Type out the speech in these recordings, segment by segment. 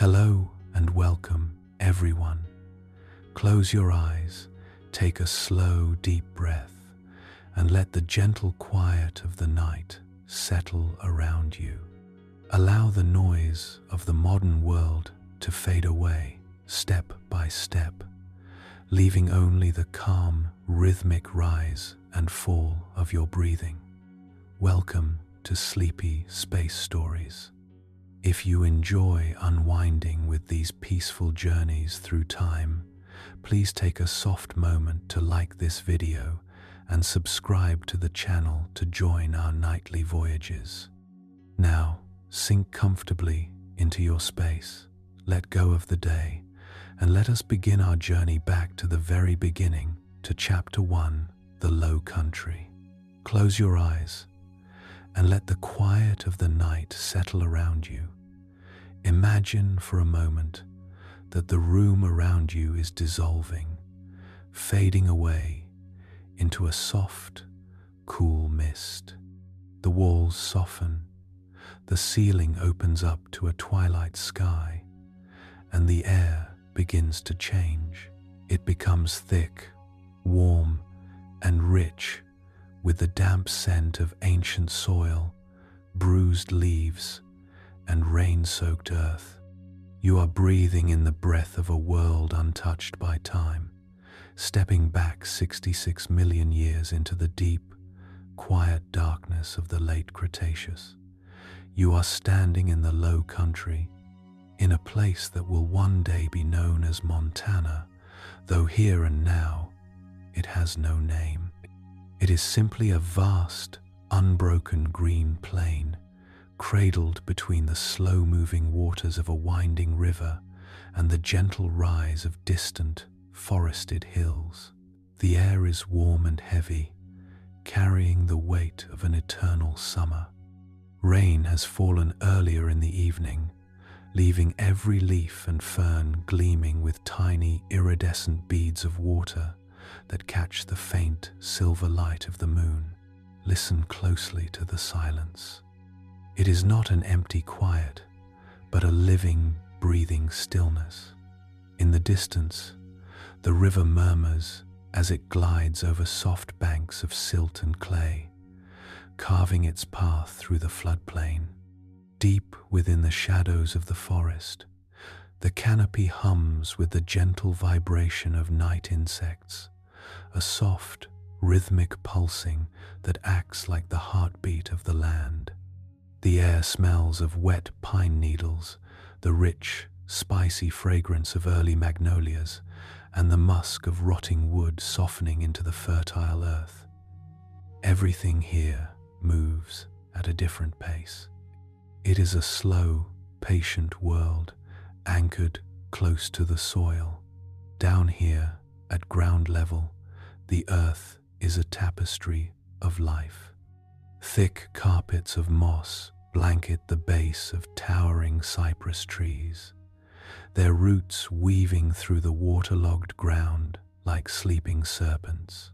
Hello and welcome, everyone. Close your eyes, take a slow, deep breath, and let the gentle quiet of the night settle around you. Allow the noise of the modern world to fade away, step by step, leaving only the calm, rhythmic rise and fall of your breathing. Welcome to Sleepy Space Stories. If you enjoy unwinding with these peaceful journeys through time, please take a soft moment to like this video and subscribe to the channel to join our nightly voyages. Now, sink comfortably into your space, let go of the day, and let us begin our journey back to the very beginning, to Chapter 1, The Low Country. Close your eyes and let the quiet of the night settle around you. Imagine for a moment that the room around you is dissolving, fading away into a soft, cool mist. The walls soften, the ceiling opens up to a twilight sky, and the air begins to change. It becomes thick, warm, and rich, with the damp scent of ancient soil, bruised leaves, and rain-soaked earth. You are breathing in the breath of a world untouched by time, stepping back 66 million years into the deep, quiet darkness of the late Cretaceous. You are standing in the Low Country, in a place that will one day be known as Montana, though here and now it has no name. It is simply a vast, unbroken green plain, cradled between the slow-moving waters of a winding river and the gentle rise of distant, forested hills. The air is warm and heavy, carrying the weight of an eternal summer. Rain has fallen earlier in the evening, leaving every leaf and fern gleaming with tiny, iridescent beads of water that catch the faint, silver light of the moon. Listen closely to the silence. It is not an empty quiet, but a living, breathing stillness. In the distance, the river murmurs as it glides over soft banks of silt and clay, carving its path through the floodplain. Deep within the shadows of the forest, the canopy hums with the gentle vibration of night insects, a soft, rhythmic pulsing that acts like the heartbeat of the land. The air smells of wet pine needles, the rich, spicy fragrance of early magnolias, and the musk of rotting wood softening into the fertile earth. Everything here moves at a different pace. It is a slow, patient world, anchored close to the soil. Down here, at ground level, the earth is a tapestry of life. Thick carpets of moss blanket the base of towering cypress trees, their roots weaving through the waterlogged ground like sleeping serpents.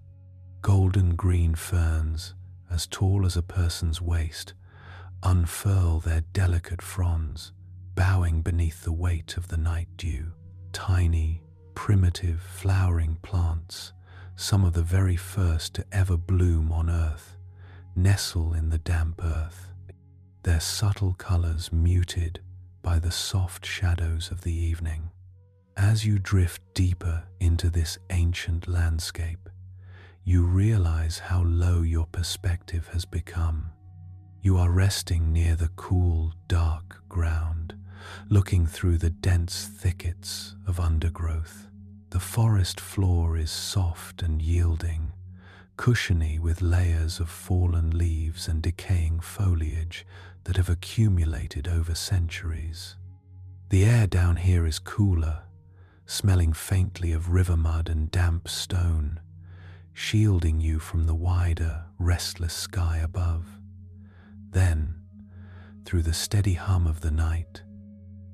Golden green ferns, as tall as a person's waist, unfurl their delicate fronds, bowing beneath the weight of the night dew. Tiny, primitive flowering plants, some of the very first to ever bloom on Earth, nestle in the damp earth, their subtle colors muted by the soft shadows of the evening. As you drift deeper into this ancient landscape, you realize how low your perspective has become. You are resting near the cool, dark ground, looking through the dense thickets of undergrowth. The forest floor is soft and yielding, cushiony with layers of fallen leaves and decaying foliage that have accumulated over centuries. The air down here is cooler, smelling faintly of river mud and damp stone, shielding you from the wider, restless sky above. Then, through the steady hum of the night,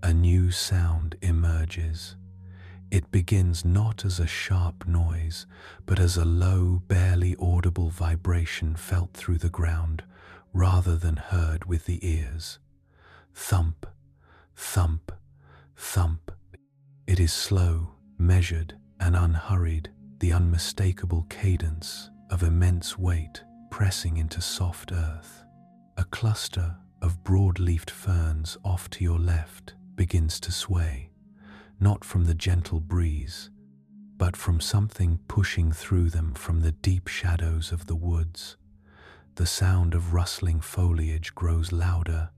a new sound emerges. It begins not as a sharp noise, but as a low, barely audible vibration felt through the ground, rather than heard with the ears. Thump, thump, thump. It is slow, measured, and unhurried, the unmistakable cadence of immense weight pressing into soft earth. A cluster of broad-leafed ferns off to your left begins to sway, not from the gentle breeze, but from something pushing through them from the deep shadows of the woods. The sound of rustling foliage grows louder,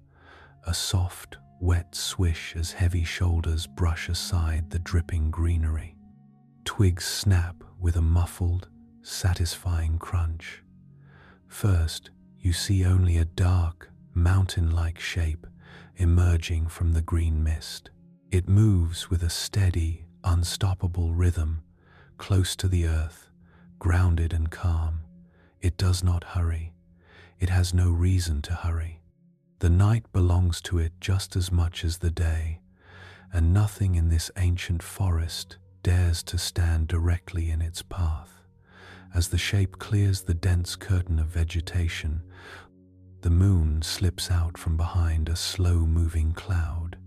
a soft, wet swish as heavy shoulders brush aside the dripping greenery. Twigs snap with a muffled, satisfying crunch. First, you see only a dark, mountain-like shape emerging from the green mist. It moves with a steady, unstoppable rhythm, close to the earth, grounded and calm. It does not hurry. It has no reason to hurry. The night belongs to it just as much as the day, and nothing in this ancient forest dares to stand directly in its path. As the shape clears the dense curtain of vegetation, the moon slips out from behind a slow-moving cloud,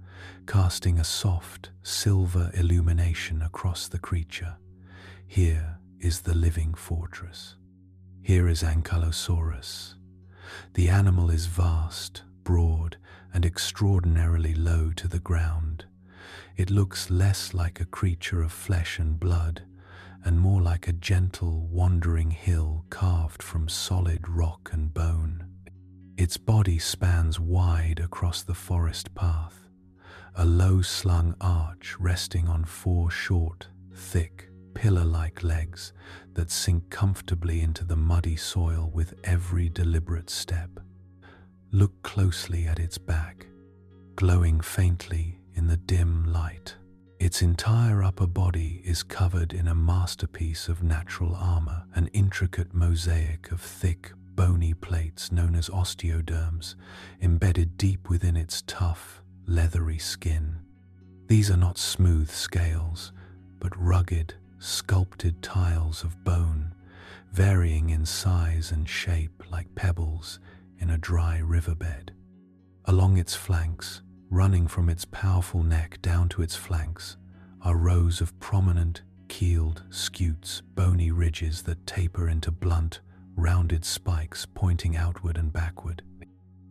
casting a soft, silver illumination across the creature. Here is the living fortress. Here is Ankylosaurus. The animal is vast, broad, and extraordinarily low to the ground. It looks less like a creature of flesh and blood, and more like a gentle, wandering hill carved from solid rock and bone. Its body spans wide across the forest path, a low-slung arch resting on four short, thick, pillar-like legs that sink comfortably into the muddy soil with every deliberate step. Look closely at its back, glowing faintly in the dim light. Its entire upper body is covered in a masterpiece of natural armor, an intricate mosaic of thick, bony plates known as osteoderms, embedded deep within its tough, leathery skin. These are not smooth scales, but rugged, sculpted tiles of bone, varying in size and shape like pebbles in a dry riverbed. Along its flanks, running from its powerful neck down to its flanks, are rows of prominent, keeled scutes, bony ridges that taper into blunt, rounded spikes pointing outward and backward.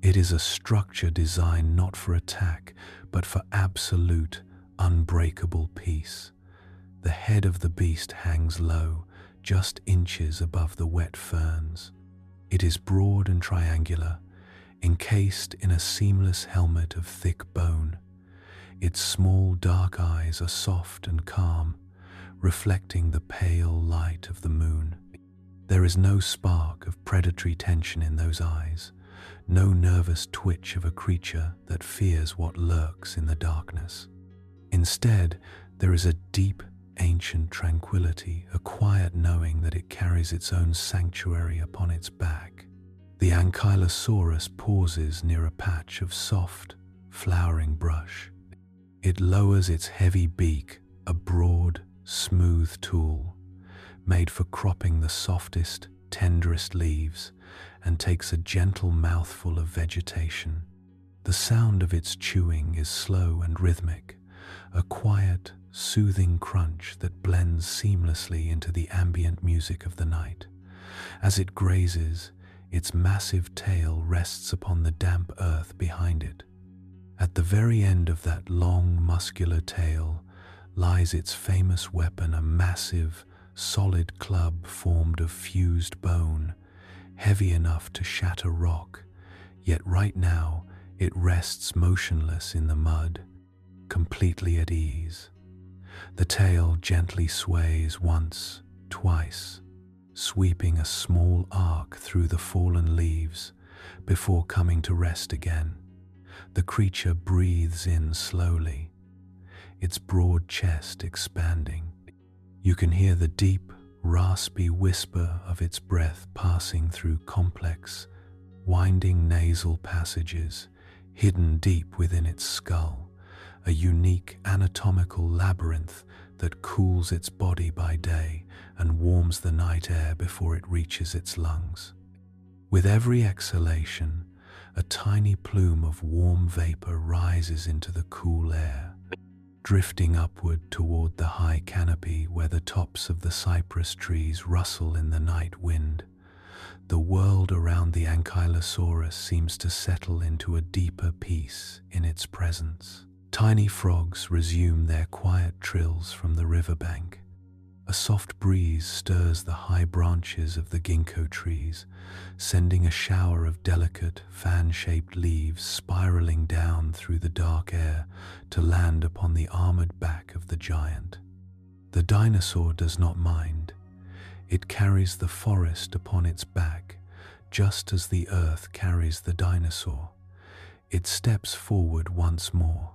It is a structure designed not for attack, but for absolute, unbreakable peace. The head of the beast hangs low, just inches above the wet ferns. It is broad and triangular, encased in a seamless helmet of thick bone. Its small dark eyes are soft and calm, reflecting the pale light of the moon. There is no spark of predatory tension in those eyes, no nervous twitch of a creature that fears what lurks in the darkness. Instead, there is a deep, ancient tranquility, a quiet knowing that it carries its own sanctuary upon its back. The Ankylosaurus pauses near a patch of soft, flowering brush. It lowers its heavy beak, a broad, smooth tool, made for cropping the softest, tenderest leaves, and takes a gentle mouthful of vegetation. The sound of its chewing is slow and rhythmic, a quiet, soothing crunch that blends seamlessly into the ambient music of the night. As it grazes, its massive tail rests upon the damp earth behind it. At the very end of that long, muscular tail lies its famous weapon, a massive, solid club formed of fused bone, heavy enough to shatter rock, yet right now it rests motionless in the mud, completely at ease. The tail gently sways once, twice, sweeping a small arc through the fallen leaves before coming to rest again. The creature breathes in slowly, its broad chest expanding. You can hear the deep, raspy whisper of its breath passing through complex, winding nasal passages hidden deep within its skull, a unique anatomical labyrinth that cools its body by day and warms the night air before it reaches its lungs. With every exhalation, a tiny plume of warm vapor rises into the cool air. drifting upward toward the high canopy where the tops of the cypress trees rustle in the night wind. The world around the Ankylosaurus seems to settle into a deeper peace in its presence. Tiny frogs resume their quiet trills from the riverbank. A soft breeze stirs the high branches of the ginkgo trees, sending a shower of delicate, fan-shaped leaves spiraling down through the dark air to land upon the armored back of the giant. The dinosaur does not mind. It carries the forest upon its back, just as the earth carries the dinosaur. It steps forward once more,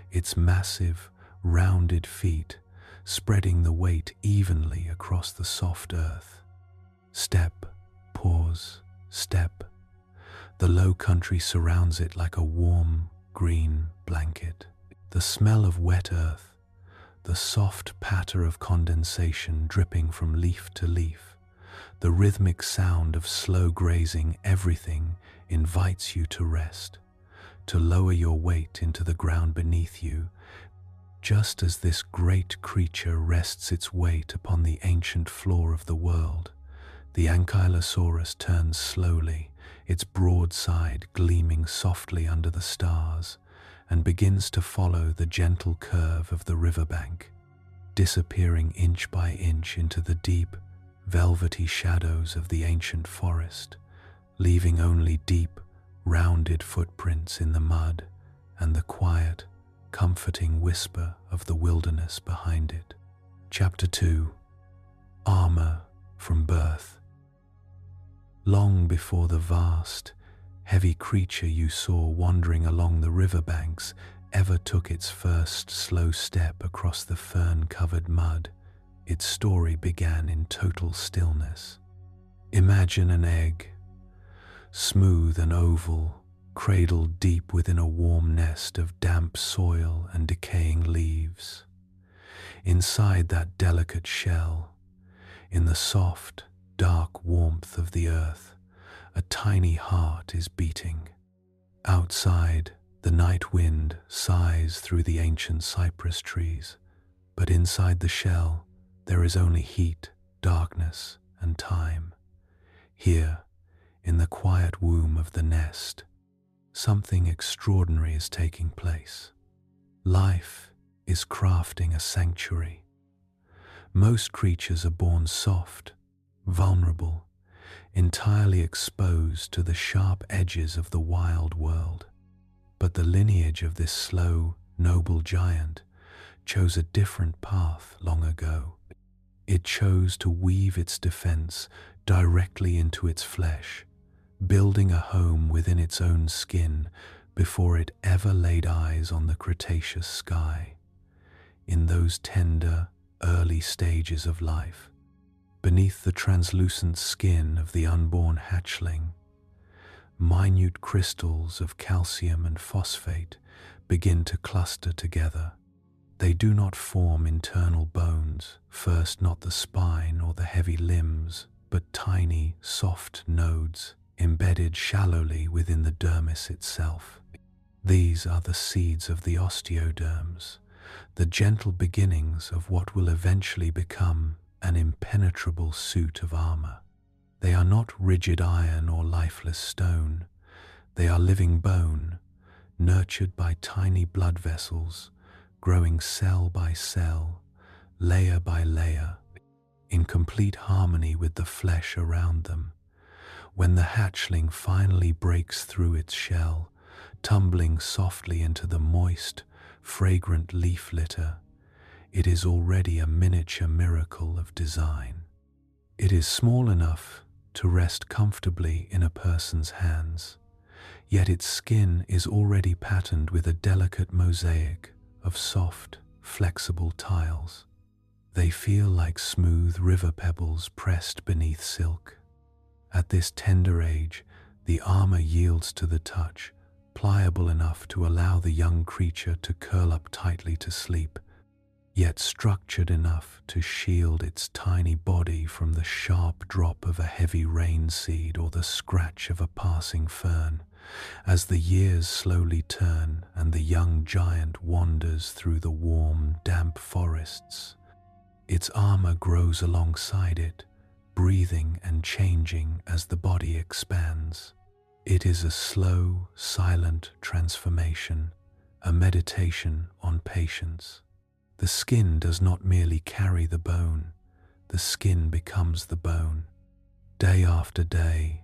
its massive, rounded feet spreading the weight evenly across the soft earth. Step, pause, step. The low country surrounds it like a warm, green blanket. The smell of wet earth, the soft patter of condensation dripping from leaf to leaf, the rhythmic sound of slow grazing, everything invites you to rest, to lower your weight into the ground beneath you, just as this great creature rests its weight upon the ancient floor of the world. The Ankylosaurus turns slowly, its broad side gleaming softly under the stars, and begins to follow the gentle curve of the riverbank, disappearing inch by inch into the deep, velvety shadows of the ancient forest, leaving only deep, rounded footprints in the mud and the quiet, comforting whisper of the wilderness behind it. Chapter 2. Armor from Birth. Long before the vast, heavy creature you saw wandering along the riverbanks ever took its first slow step across the fern-covered mud, its story began in total stillness. Imagine an egg, smooth and oval, cradled deep within a warm nest of damp soil and decaying leaves. Inside that delicate shell, in the soft, dark warmth of the earth, a tiny heart is beating. Outside, the night wind sighs through the ancient cypress trees, but inside the shell, there is only heat, darkness, and time. Here, in the quiet womb of the nest, something extraordinary is taking place. Life is crafting a sanctuary. Most creatures are born soft, vulnerable, entirely exposed to the sharp edges of the wild world. But the lineage of this slow, noble giant chose a different path long ago. It chose to weave its defense directly into its flesh, building a home within its own skin before it ever laid eyes on the Cretaceous sky. In those tender, early stages of life, beneath the translucent skin of the unborn hatchling, minute crystals of calcium and phosphate begin to cluster together. They do not form internal bones, first not the spine or the heavy limbs, but tiny, soft nodes embedded shallowly within the dermis itself. These are the seeds of the osteoderms, the gentle beginnings of what will eventually become an impenetrable suit of armor. They are not rigid iron or lifeless stone. They are living bone, nurtured by tiny blood vessels, growing cell by cell, layer by layer, in complete harmony with the flesh around them. When the hatchling finally breaks through its shell, tumbling softly into the moist, fragrant leaf litter, it is already a miniature miracle of design. It is small enough to rest comfortably in a person's hands, yet its skin is already patterned with a delicate mosaic of soft, flexible tiles. They feel like smooth river pebbles pressed beneath silk. At this tender age, the armor yields to the touch, pliable enough to allow the young creature to curl up tightly to sleep, yet structured enough to shield its tiny body from the sharp drop of a heavy rain seed or the scratch of a passing fern. As the years slowly turn and the young giant wanders through the warm, damp forests, its armor grows alongside it, breathing and changing as the body expands. It is a slow, silent transformation, a meditation on patience. The skin does not merely carry the bone, the skin becomes the bone. Day after day,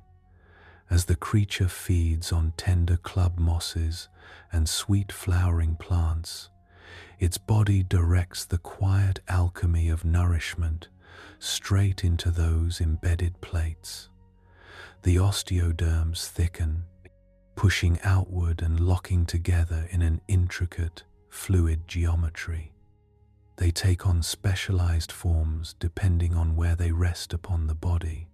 as the creature feeds on tender club mosses and sweet flowering plants, its body directs the quiet alchemy of nourishment straight into those embedded plates. The osteoderms thicken, pushing outward and locking together in an intricate, fluid geometry. They take on specialized forms depending on where they rest upon the body.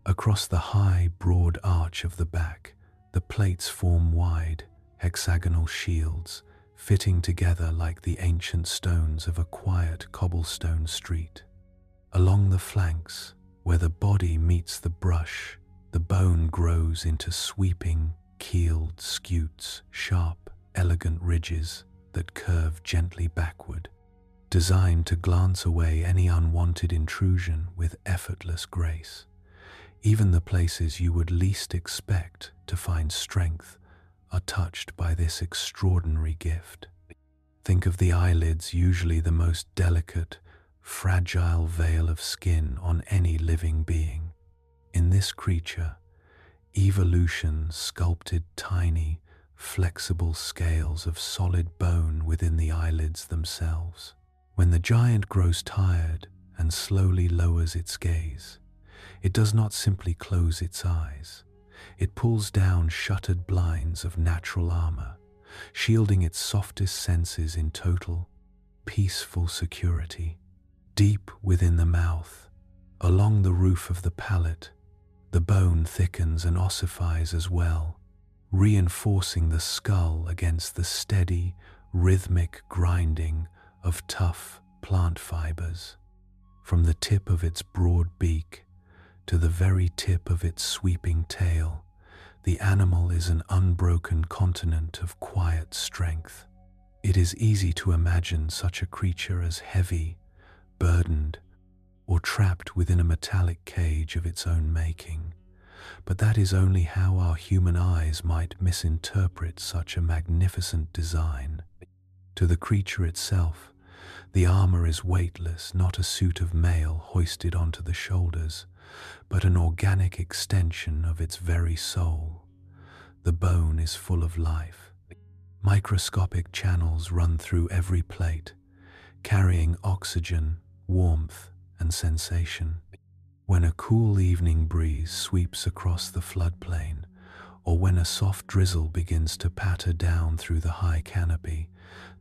Across the high, broad arch of the back, the plates form wide, hexagonal shields, fitting together like the ancient stones of a quiet cobblestone street. Along the flanks, where the body meets the brush, the bone grows into sweeping, keeled scutes, sharp, elegant ridges that curve gently backward, designed to glance away any unwanted intrusion with effortless grace. Even the places you would least expect to find strength are touched by this extraordinary gift. Think of the eyelids, usually the most delicate, fragile veil of skin on any living being. In this creature, evolution sculpted tiny, flexible scales of solid bone within the eyelids themselves. When the giant grows tired and slowly lowers its gaze, it does not simply close its eyes. It pulls down shuttered blinds of natural armor, shielding its softest senses in total, peaceful security. Deep within the mouth, along the roof of the palate, the bone thickens and ossifies as well, reinforcing the skull against the steady, rhythmic grinding of tough plant fibers. From the tip of its broad beak to the very tip of its sweeping tail, the animal is an unbroken continent of quiet strength. It is easy to imagine such a creature as heavy, burdened, or trapped within a metallic cage of its own making. But that is only how our human eyes might misinterpret such a magnificent design. To the creature itself, the armor is weightless, not a suit of mail hoisted onto the shoulders, but an organic extension of its very soul. The bone is full of life. Microscopic channels run through every plate, carrying oxygen, warmth, and sensation. When a cool evening breeze sweeps across the floodplain, or when a soft drizzle begins to patter down through the high canopy,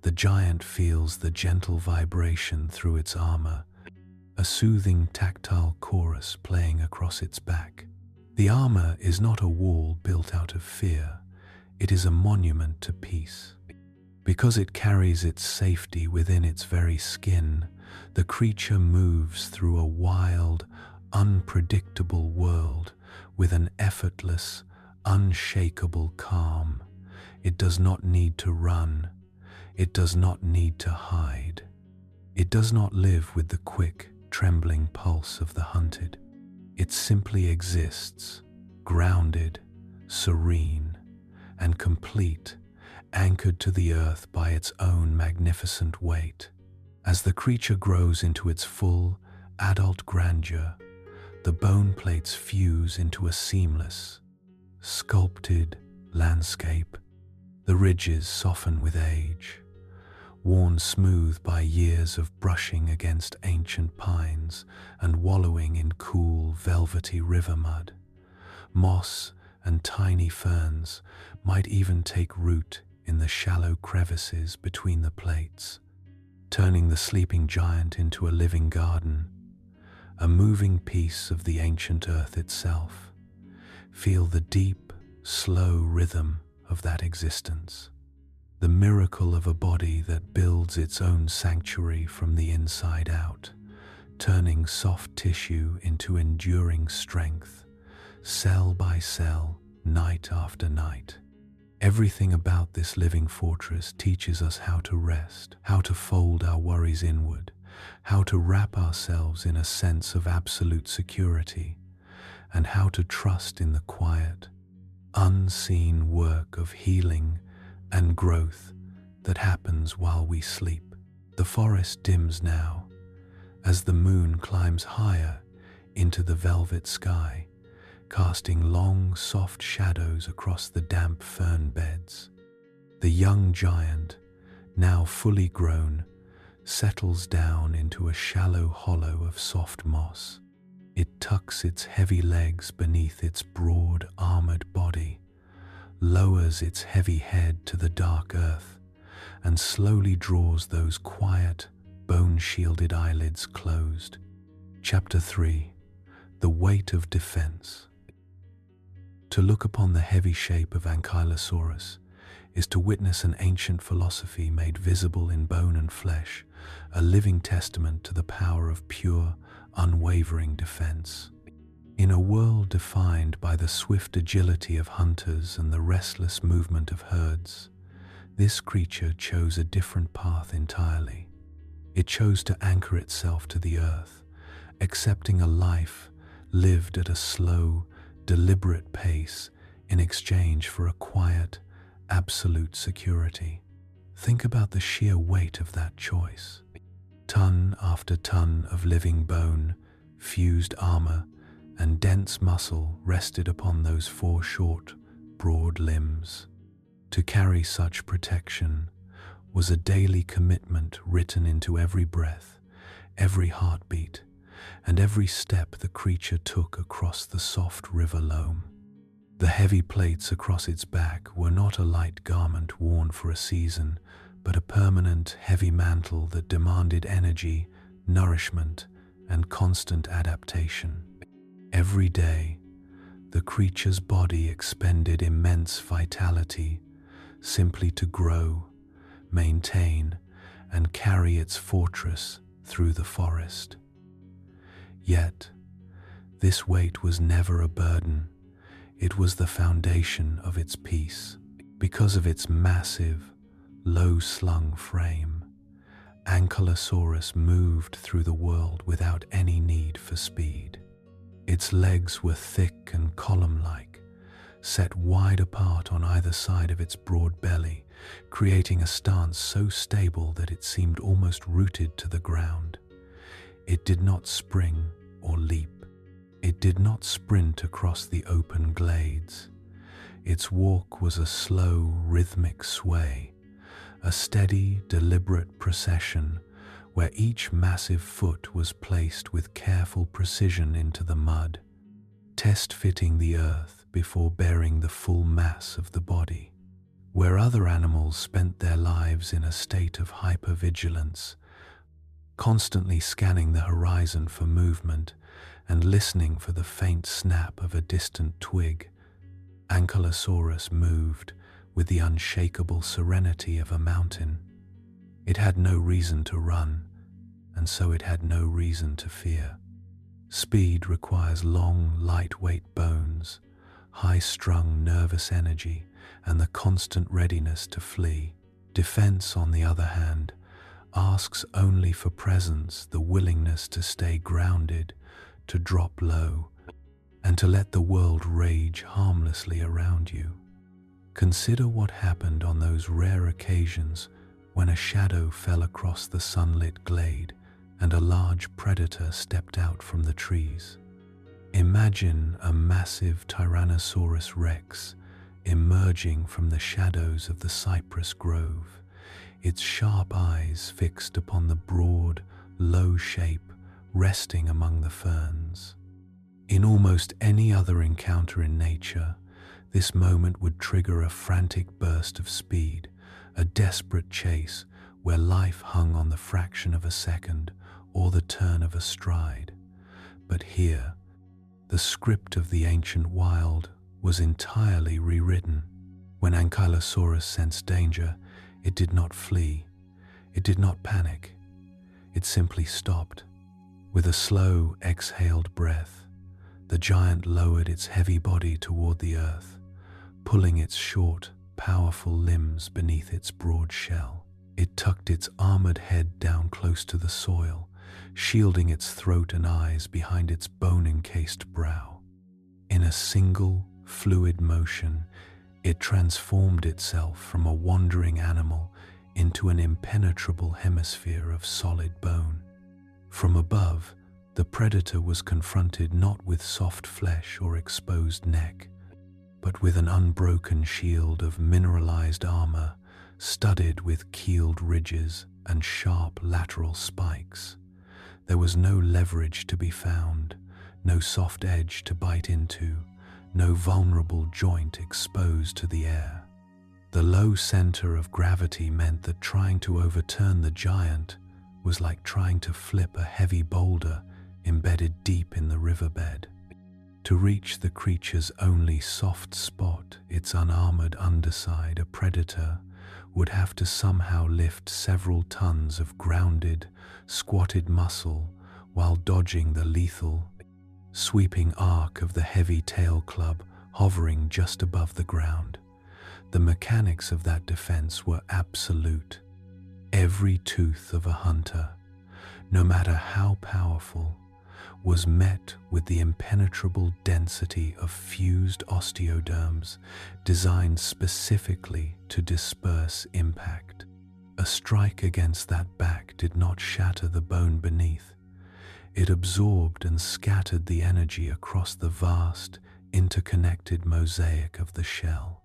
the giant feels the gentle vibration through its armor, a soothing tactile chorus playing across its back. The armor is not a wall built out of fear, it is a monument to peace. Because it carries its safety within its very skin, the creature moves through a wild, unpredictable world with an effortless, unshakable calm. It does not need to run. It does not need to hide. It does not live with the quick, trembling pulse of the hunted. It simply exists, grounded, serene, and complete, anchored to the earth by its own magnificent weight. As the creature grows into its full, adult grandeur, the bone plates fuse into a seamless, sculpted landscape. The ridges soften with age, worn smooth by years of brushing against ancient pines and wallowing in cool, velvety river mud. Moss and tiny ferns might even take root in the shallow crevices between the plates, turning the sleeping giant into a living garden, a moving piece of the ancient earth itself. Feel the deep, slow rhythm of that existence, the miracle of a body that builds its own sanctuary from the inside out, turning soft tissue into enduring strength, cell by cell, night after night. Everything about this living fortress teaches us how to rest, how to fold our worries inward, how to wrap ourselves in a sense of absolute security, and how to trust in the quiet, unseen work of healing and growth that happens while we sleep. The forest dims now as the moon climbs higher into the velvet sky, casting long, soft shadows across the damp fern beds. The young giant, now fully grown, settles down into a shallow hollow of soft moss. It tucks its heavy legs beneath its broad, armored body, lowers its heavy head to the dark earth, and slowly draws those quiet, bone-shielded eyelids closed. Chapter 3. The Weight of Defense. To look upon the heavy shape of Ankylosaurus is to witness an ancient philosophy made visible in bone and flesh, a living testament to the power of pure, unwavering defense. In a world defined by the swift agility of hunters and the restless movement of herds, this creature chose a different path entirely. It chose to anchor itself to the earth, accepting a life lived at a slow, deliberate pace in exchange for a quiet, absolute security. Think about the sheer weight of that choice. Ton after ton of living bone, fused armor, and dense muscle rested upon those four short, broad limbs. To carry such protection was a daily commitment written into every breath, every heartbeat, and every step the creature took across the soft river loam. The heavy plates across its back were not a light garment worn for a season, but a permanent, heavy mantle that demanded energy, nourishment, and constant adaptation. Every day, the creature's body expended immense vitality simply to grow, maintain, and carry its fortress through the forest. Yet, this weight was never a burden. It was the foundation of its peace. Because of its massive, low-slung frame, Ankylosaurus moved through the world without any need for speed. Its legs were thick and column-like, set wide apart on either side of its broad belly, creating a stance so stable that it seemed almost rooted to the ground. It did not spring or leap. It did not sprint across the open glades. Its walk was a slow, rhythmic sway, a steady, deliberate procession where each massive foot was placed with careful precision into the mud, test-fitting the earth before bearing the full mass of the body. Where other animals spent their lives in a state of hypervigilance, constantly scanning the horizon for movement and listening for the faint snap of a distant twig, Ankylosaurus moved with the unshakable serenity of a mountain. It had no reason to run, and so it had no reason to fear. Speed requires long, lightweight bones, high-strung nervous energy, and the constant readiness to flee. Defense, on the other hand, asks only for presence, the willingness to stay grounded, to drop low, and to let the world rage harmlessly around you. Consider what happened on those rare occasions when a shadow fell across the sunlit glade and a large predator stepped out from the trees. Imagine a massive Tyrannosaurus rex emerging from the shadows of the cypress grove, its sharp eyes fixed upon the broad, low shape resting among the ferns. In almost any other encounter in nature, this moment would trigger a frantic burst of speed, a desperate chase where life hung on the fraction of a second or the turn of a stride. But here, the script of the ancient wild was entirely rewritten. When Ankylosaurus sensed danger, it did not flee, it did not panic, it simply stopped. With a slow, exhaled breath, the giant lowered its heavy body toward the earth, pulling its short, powerful limbs beneath its broad shell. It tucked its armored head down close to the soil, shielding its throat and eyes behind its bone-encased brow. In a single, fluid motion, it transformed itself from a wandering animal into an impenetrable hemisphere of solid bone. From above, the predator was confronted not with soft flesh or exposed neck, but with an unbroken shield of mineralized armor studded with keeled ridges and sharp lateral spikes. There was no leverage to be found, no soft edge to bite into, no vulnerable joint exposed to the air. The low center of gravity meant that trying to overturn the giant was like trying to flip a heavy boulder embedded deep in the riverbed. To reach the creature's only soft spot, its unarmored underside, a predator would have to somehow lift several tons of grounded, squatted muscle while dodging the lethal, sweeping arc of the heavy tail club hovering just above the ground. The mechanics of that defense were absolute. Every tooth of a hunter, no matter how powerful, was met with the impenetrable density of fused osteoderms designed specifically to disperse impact. A strike against that back did not shatter the bone beneath. It absorbed and scattered the energy across the vast, interconnected mosaic of the shell.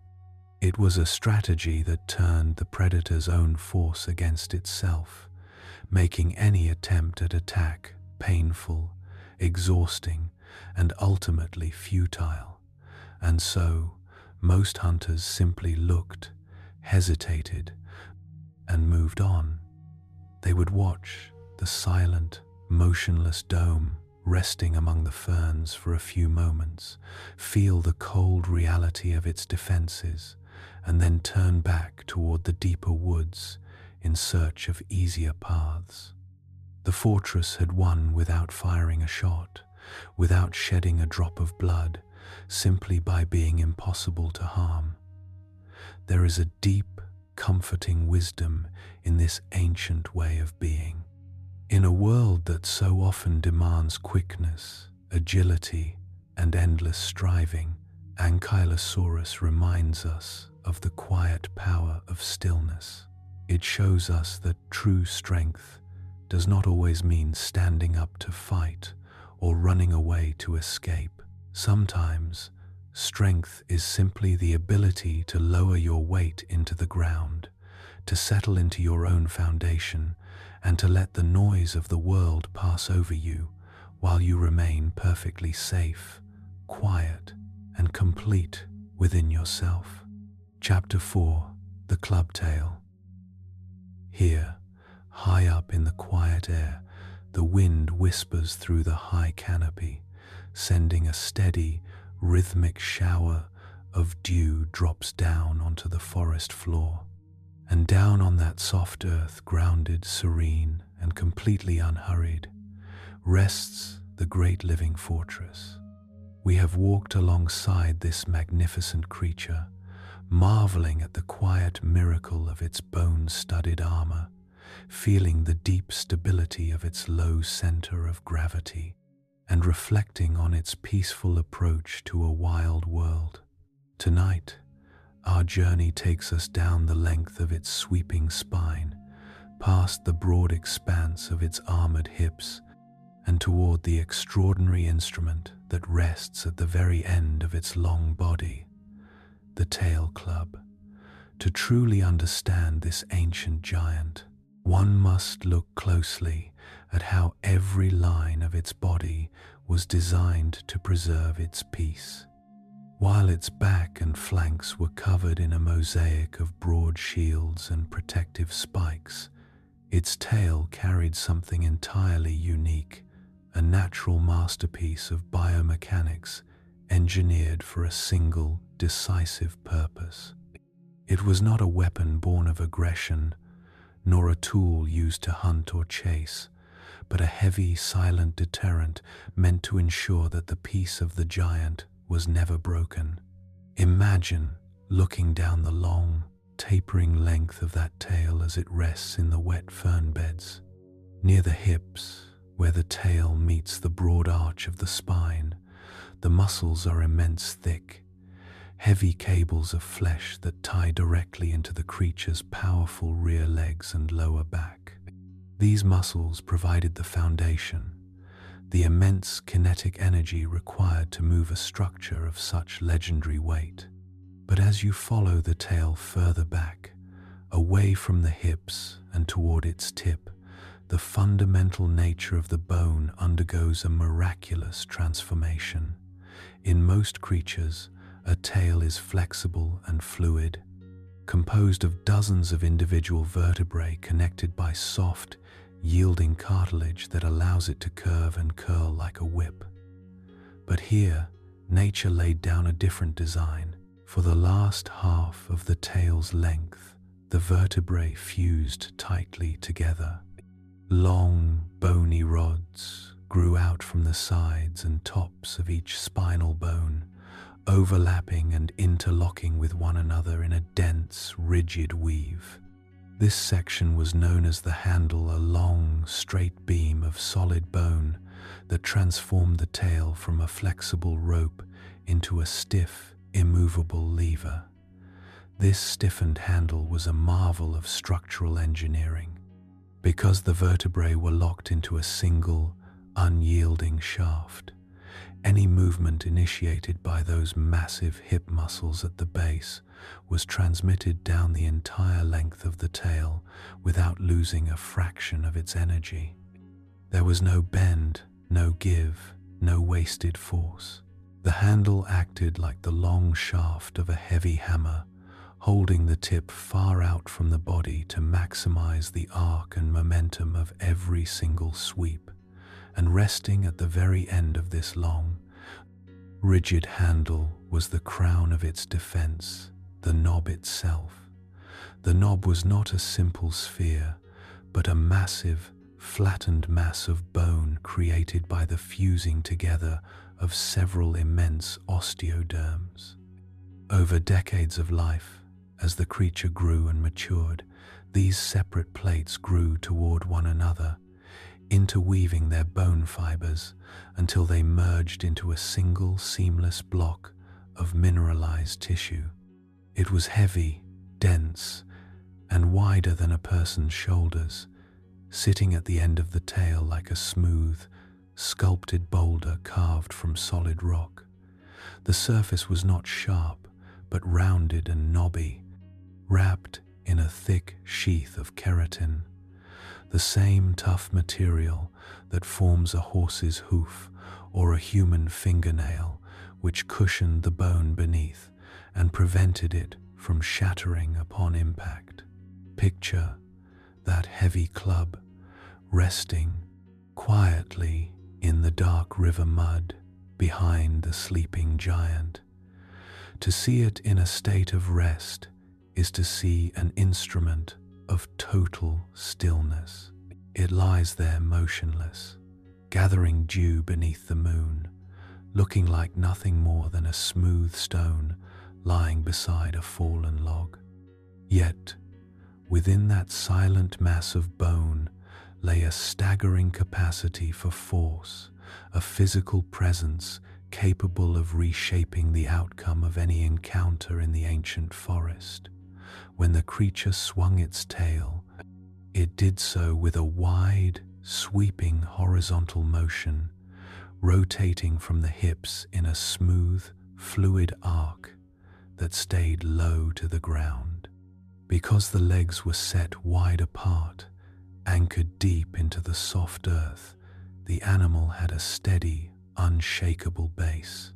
It was a strategy that turned the predator's own force against itself, making any attempt at attack painful, exhausting, and ultimately futile. And so, most hunters simply looked, hesitated, and moved on. They would watch the silent, motionless dome resting among the ferns for a few moments, feel the cold reality of its defenses, and then turn back toward the deeper woods in search of easier paths. The fortress had won without firing a shot, without shedding a drop of blood, simply by being impossible to harm. There is a deep, comforting wisdom in this ancient way of being. In a world that so often demands quickness, agility, and endless striving, Ankylosaurus reminds us of the quiet power of stillness. It shows us that true strength does not always mean standing up to fight or running away to escape. Sometimes, strength is simply the ability to lower your weight into the ground, to settle into your own foundation, and to let the noise of the world pass over you while you remain perfectly safe, quiet, and complete within yourself. Chapter 4: The Clubtail. Here, high up in the quiet air, the wind whispers through the high canopy, sending a steady, rhythmic shower of dew drops down onto the forest floor. And down on that soft earth, grounded, serene, and completely unhurried, rests the great living fortress. We have walked alongside this magnificent creature, marveling at the quiet miracle of its bone-studded armor, feeling the deep stability of its low center of gravity, and reflecting on its peaceful approach to a wild world. Tonight, our journey takes us down the length of its sweeping spine, past the broad expanse of its armored hips, and toward the extraordinary instrument that rests at the very end of its long body, the tail club. To truly understand this ancient giant, one must look closely at how every line of its body was designed to preserve its peace. While its back and flanks were covered in a mosaic of broad shields and protective spikes, its tail carried something entirely unique, a natural masterpiece of biomechanics engineered for a single, decisive purpose. It was not a weapon born of aggression, nor a tool used to hunt or chase, but a heavy, silent deterrent meant to ensure that the peace of the giant was never broken. Imagine looking down the long, tapering length of that tail as it rests in the wet fern beds. Near the hips, where the tail meets the broad arch of the spine, the muscles are immense thick, heavy cables of flesh that tie directly into the creature's powerful rear legs and lower back. These muscles provided the foundation, the immense kinetic energy required to move a structure of such legendary weight. But as you follow the tail further back, away from the hips and toward its tip, the fundamental nature of the bone undergoes a miraculous transformation. In most creatures, a tail is flexible and fluid, composed of dozens of individual vertebrae connected by soft, yielding cartilage that allows it to curve and curl like a whip. But here, nature laid down a different design. For the last half of the tail's length, the vertebrae fused tightly together. Long, bony rods grew out from the sides and tops of each spinal bone, overlapping and interlocking with one another in a dense, rigid weave. This section was known as the handle, a long, straight beam of solid bone that transformed the tail from a flexible rope into a stiff, immovable lever. This stiffened handle was a marvel of structural engineering. Because the vertebrae were locked into a single, unyielding shaft, any movement initiated by those massive hip muscles at the base was transmitted down the entire length of the tail without losing a fraction of its energy. There was no bend, no give, no wasted force. The handle acted like the long shaft of a heavy hammer, holding the tip far out from the body to maximize the arc and momentum of every single sweep, and resting at the very end of this long, rigid handle was the crown of its defense, the knob itself. The knob was not a simple sphere, but a massive, flattened mass of bone created by the fusing together of several immense osteoderms. Over decades of life, as the creature grew and matured, these separate plates grew toward one another, interweaving their bone fibers until they merged into a single seamless block of mineralized tissue. It was heavy, dense, and wider than a person's shoulders, sitting at the end of the tail like a smooth, sculpted boulder carved from solid rock. The surface was not sharp, but rounded and knobby, wrapped in a thick sheath of keratin, the same tough material that forms a horse's hoof or a human fingernail, which cushioned the bone beneath and prevented it from shattering upon impact. Picture that heavy club resting quietly in the dark river mud behind the sleeping giant. To see it in a state of rest is to see an instrument of total stillness. It lies there motionless, gathering dew beneath the moon, looking like nothing more than a smooth stone lying beside a fallen log. Yet, within that silent mass of bone lay a staggering capacity for force, a physical presence capable of reshaping the outcome of any encounter in the ancient forest. When the creature swung its tail, it did so with a wide, sweeping horizontal motion, rotating from the hips in a smooth, fluid arc that stayed low to the ground. Because the legs were set wide apart, anchored deep into the soft earth, the animal had a steady, unshakable base.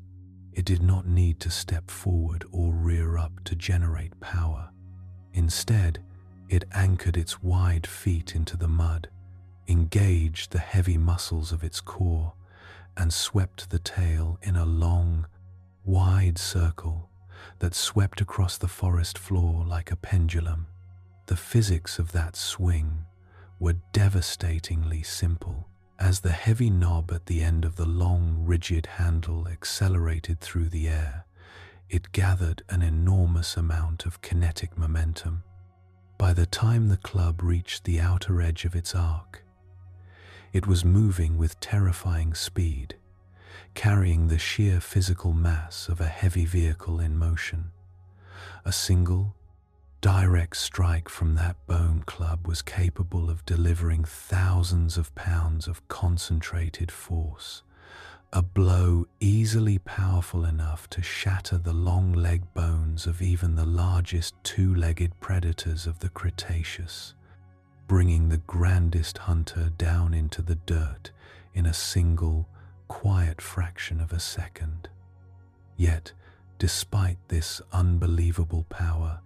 It did not need to step forward or rear up to generate power. Instead, it anchored its wide feet into the mud, engaged the heavy muscles of its core, and swept the tail in a long, wide circle that swept across the forest floor like a pendulum. The physics of that swing were devastatingly simple. As the heavy knob at the end of the long, rigid handle accelerated through the air, It gathered an enormous amount of kinetic momentum. By the time the club reached the outer edge of its arc, it was moving with terrifying speed, carrying the sheer physical mass of a heavy vehicle in motion. A single, direct strike from that bone club was capable of delivering thousands of pounds of concentrated force, a blow easily powerful enough to shatter the long leg bones of even the largest two-legged predators of the Cretaceous, bringing the grandest hunter down into the dirt in a single, quiet fraction of a second. Yet, despite this unbelievable power,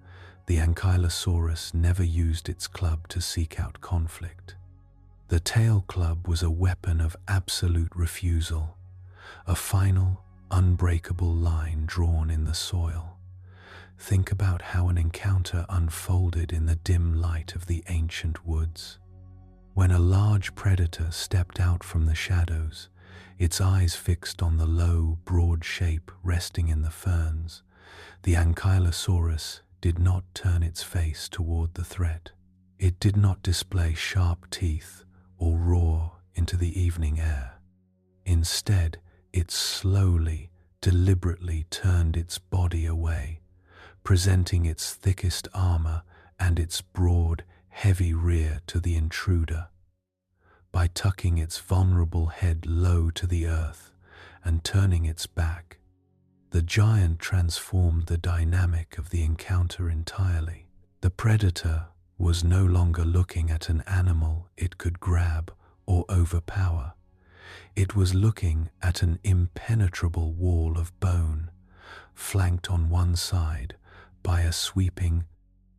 the Ankylosaurus never used its club to seek out conflict. The tail club was a weapon of absolute refusal, a final, unbreakable line drawn in the soil. Think about how an encounter unfolded in the dim light of the ancient woods. When a large predator stepped out from the shadows, its eyes fixed on the low, broad shape resting in the ferns, the Ankylosaurus did not turn its face toward the threat. It did not display sharp teeth or roar into the evening air. Instead, it slowly, deliberately turned its body away, presenting its thickest armor and its broad, heavy rear to the intruder. By tucking its vulnerable head low to the earth and turning its back, the giant transformed the dynamic of the encounter entirely. The predator was no longer looking at an animal it could grab or overpower. It was looking at an impenetrable wall of bone, flanked on one side by a sweeping,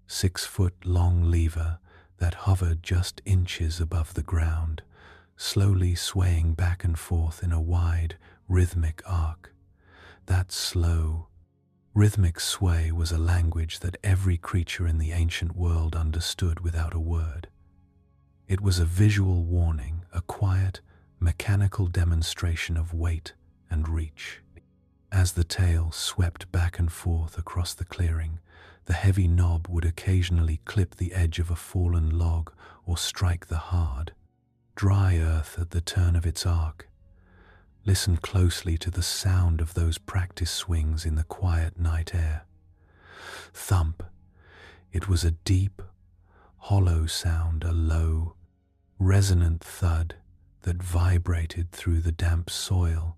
6-foot-long lever that hovered just inches above the ground, slowly swaying back and forth in a wide, rhythmic arc. That slow, rhythmic sway was a language that every creature in the ancient world understood without a word. It was a visual warning, a quiet, mechanical demonstration of weight and reach. As the tail swept back and forth across the clearing, the heavy knob would occasionally clip the edge of a fallen log or strike the hard, dry earth at the turn of its arc. Listen closely to the sound of those practice swings in the quiet night air. Thump. It was a deep, hollow sound, a low, resonant thud that vibrated through the damp soil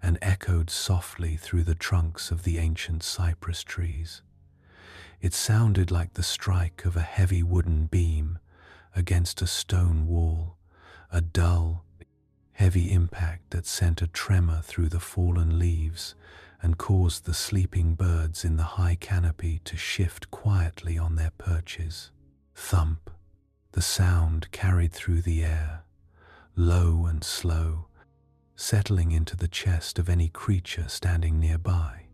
and echoed softly through the trunks of the ancient cypress trees. It sounded like the strike of a heavy wooden beam against a stone wall, a dull, heavy impact that sent a tremor through the fallen leaves and caused the sleeping birds in the high canopy to shift quietly on their perches. Thump. The sound carried through the air, low and slow, settling into the chest of any creature standing nearby.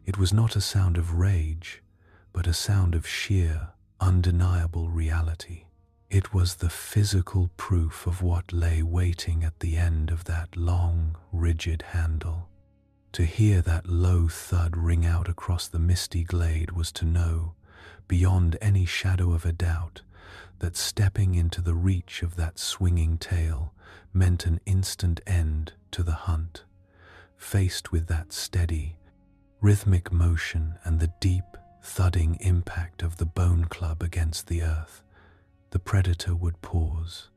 It was not a sound of rage, but a sound of sheer, undeniable reality. It was the physical proof of what lay waiting at the end of that long, rigid handle. To hear that low thud ring out across the misty glade was to know, beyond any shadow of a doubt, that stepping into the reach of that swinging tail meant an instant end to the hunt. Faced with that steady, rhythmic motion and the deep, thudding impact of the bone club against the earth, the predator would pause.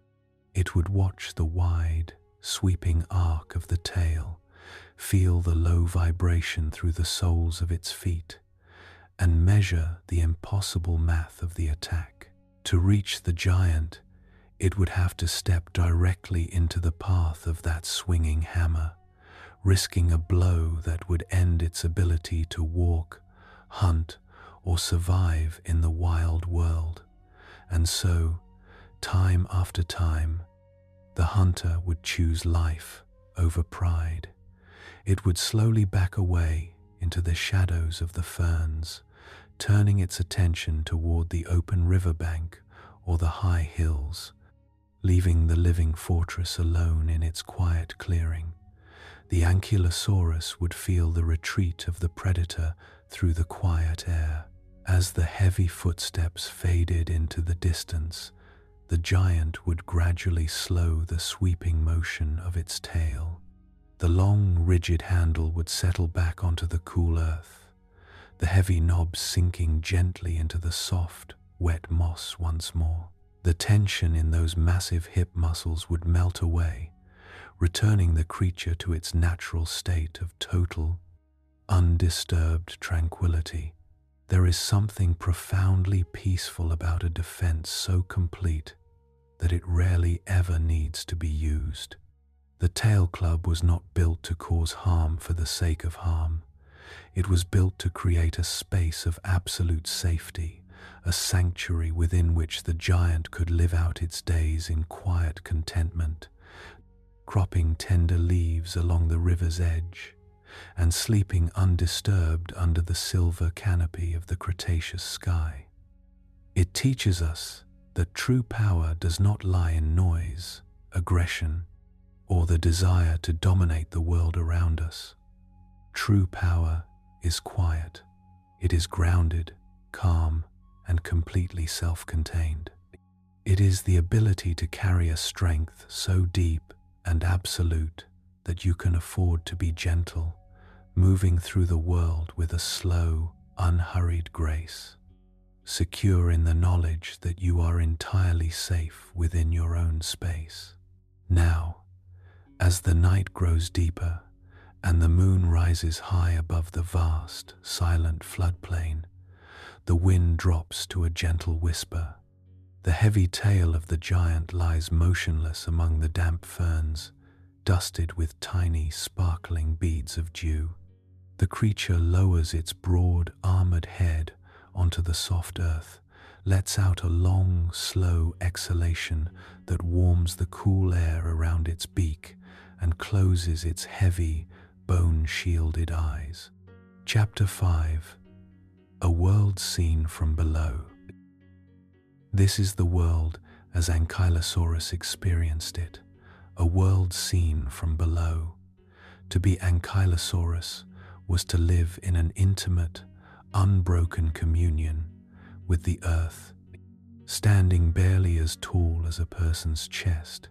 It would watch the wide, sweeping arc of the tail, feel the low vibration through the soles of its feet, and measure the impossible math of the attack. To reach the giant, it would have to step directly into the path of that swinging hammer, risking a blow that would end its ability to walk, hunt, or survive in the wild world. And so, time after time, the hunter would choose life over pride. It would slowly back away into the shadows of the ferns, turning its attention toward the open riverbank or the high hills, leaving the living fortress alone in its quiet clearing. The Ankylosaurus would feel the retreat of the predator through the quiet air. As the heavy footsteps faded into the distance, the giant would gradually slow the sweeping motion of its tail. The long, rigid handle would settle back onto the cool earth, the heavy knob sinking gently into the soft, wet moss once more. The tension in those massive hip muscles would melt away, returning the creature to its natural state of total, undisturbed tranquility. There is something profoundly peaceful about a defense so complete that it rarely ever needs to be used. The tail club was not built to cause harm for the sake of harm. It was built to create a space of absolute safety, a sanctuary within which the giant could live out its days in quiet contentment, cropping tender leaves along the river's edge, and sleeping undisturbed under the silver canopy of the Cretaceous sky. It teaches us that true power does not lie in noise, aggression, or the desire to dominate the world around us. True power is quiet. It is grounded, calm, and completely self-contained. It is the ability to carry a strength so deep and absolute that you can afford to be gentle, moving through the world with a slow, unhurried grace, secure in the knowledge that you are entirely safe within your own space. Now, as the night grows deeper and the moon rises high above the vast, silent floodplain, the wind drops to a gentle whisper. The heavy tail of the giant lies motionless among the damp ferns, dusted with tiny, sparkling beads of dew. The creature lowers its broad, armored head onto the soft earth, lets out a long, slow exhalation that warms the cool air around its beak, and closes its heavy, bone-shielded eyes. Chapter 5. A World Seen from Below. This is the world as Ankylosaurus experienced it, a world seen from below. To be Ankylosaurus was to live in an intimate, unbroken communion with the earth, standing barely as tall as a person's chest,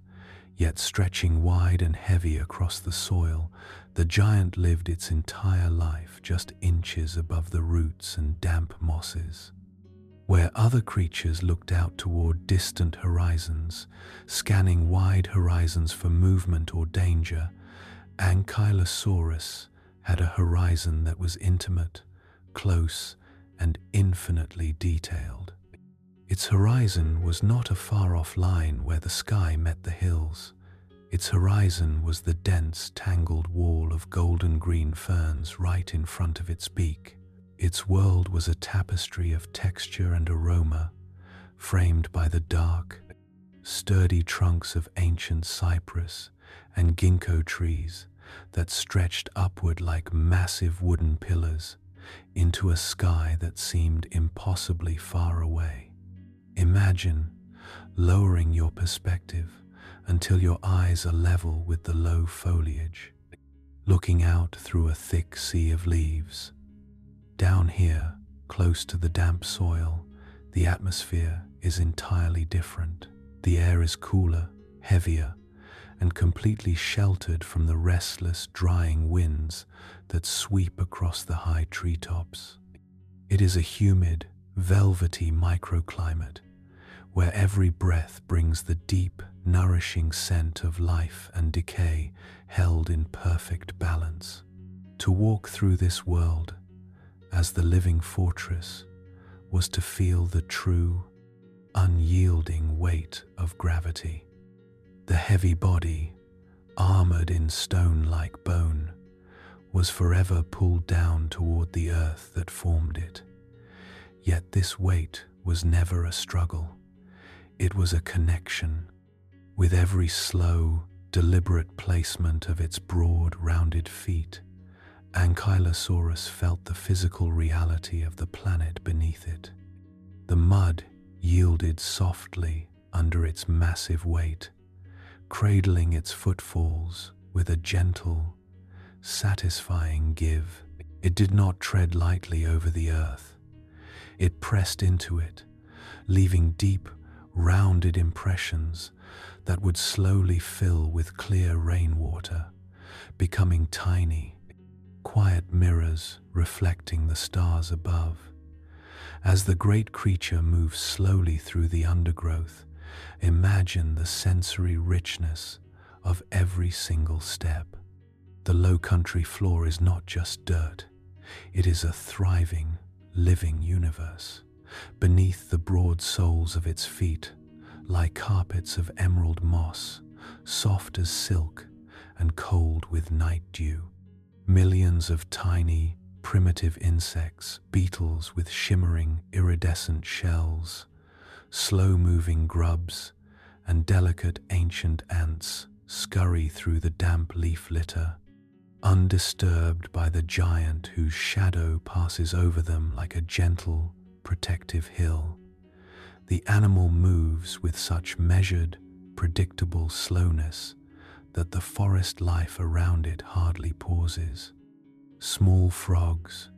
yet stretching wide and heavy across the soil. The giant lived its entire life just inches above the roots and damp mosses. Where other creatures looked out toward distant horizons, scanning wide horizons for movement or danger, Ankylosaurus had a horizon that was intimate, close, and infinitely detailed. Its horizon was not a far-off line where the sky met the hills. Its horizon was the dense, tangled wall of golden-green ferns right in front of its beak. Its world was a tapestry of texture and aroma, framed by the dark, sturdy trunks of ancient cypress and ginkgo trees that stretched upward like massive wooden pillars into a sky that seemed impossibly far away. Imagine lowering your perspective until your eyes are level with the low foliage, looking out through a thick sea of leaves. Down here, close to the damp soil, the atmosphere is entirely different. The air is cooler, heavier, and completely sheltered from the restless, drying winds that sweep across the high treetops. It is a humid, velvety microclimate where every breath brings the deep, nourishing scent of life and decay held in perfect balance. To walk through this world as the living fortress was to feel the true, unyielding weight of gravity. The heavy body, armored in stone like bone, was forever pulled down toward the earth that formed it. Yet this weight was never a struggle. It was a connection. With every slow, deliberate placement of its broad, rounded feet, Ankylosaurus felt the physical reality of the planet beneath it. The mud yielded softly under its massive weight, cradling its footfalls with a gentle, satisfying give. It did not tread lightly over the earth. It pressed into it, leaving deep, rounded impressions that would slowly fill with clear rainwater, becoming tiny, quiet mirrors reflecting the stars above. As the great creature moves slowly through the undergrowth, imagine the sensory richness of every single step. The low country floor is not just dirt, it is a thriving, living universe. Beneath the broad soles of its feet lie carpets of emerald moss, soft as silk and cold with night dew. Millions of tiny, primitive insects, beetles with shimmering, iridescent shells, slow-moving grubs, and delicate ancient ants scurry through the damp leaf litter, undisturbed by the giant whose shadow passes over them like a gentle, protective hill. The animal moves with such measured, predictable slowness that the forest life around it hardly pauses. Small frogs,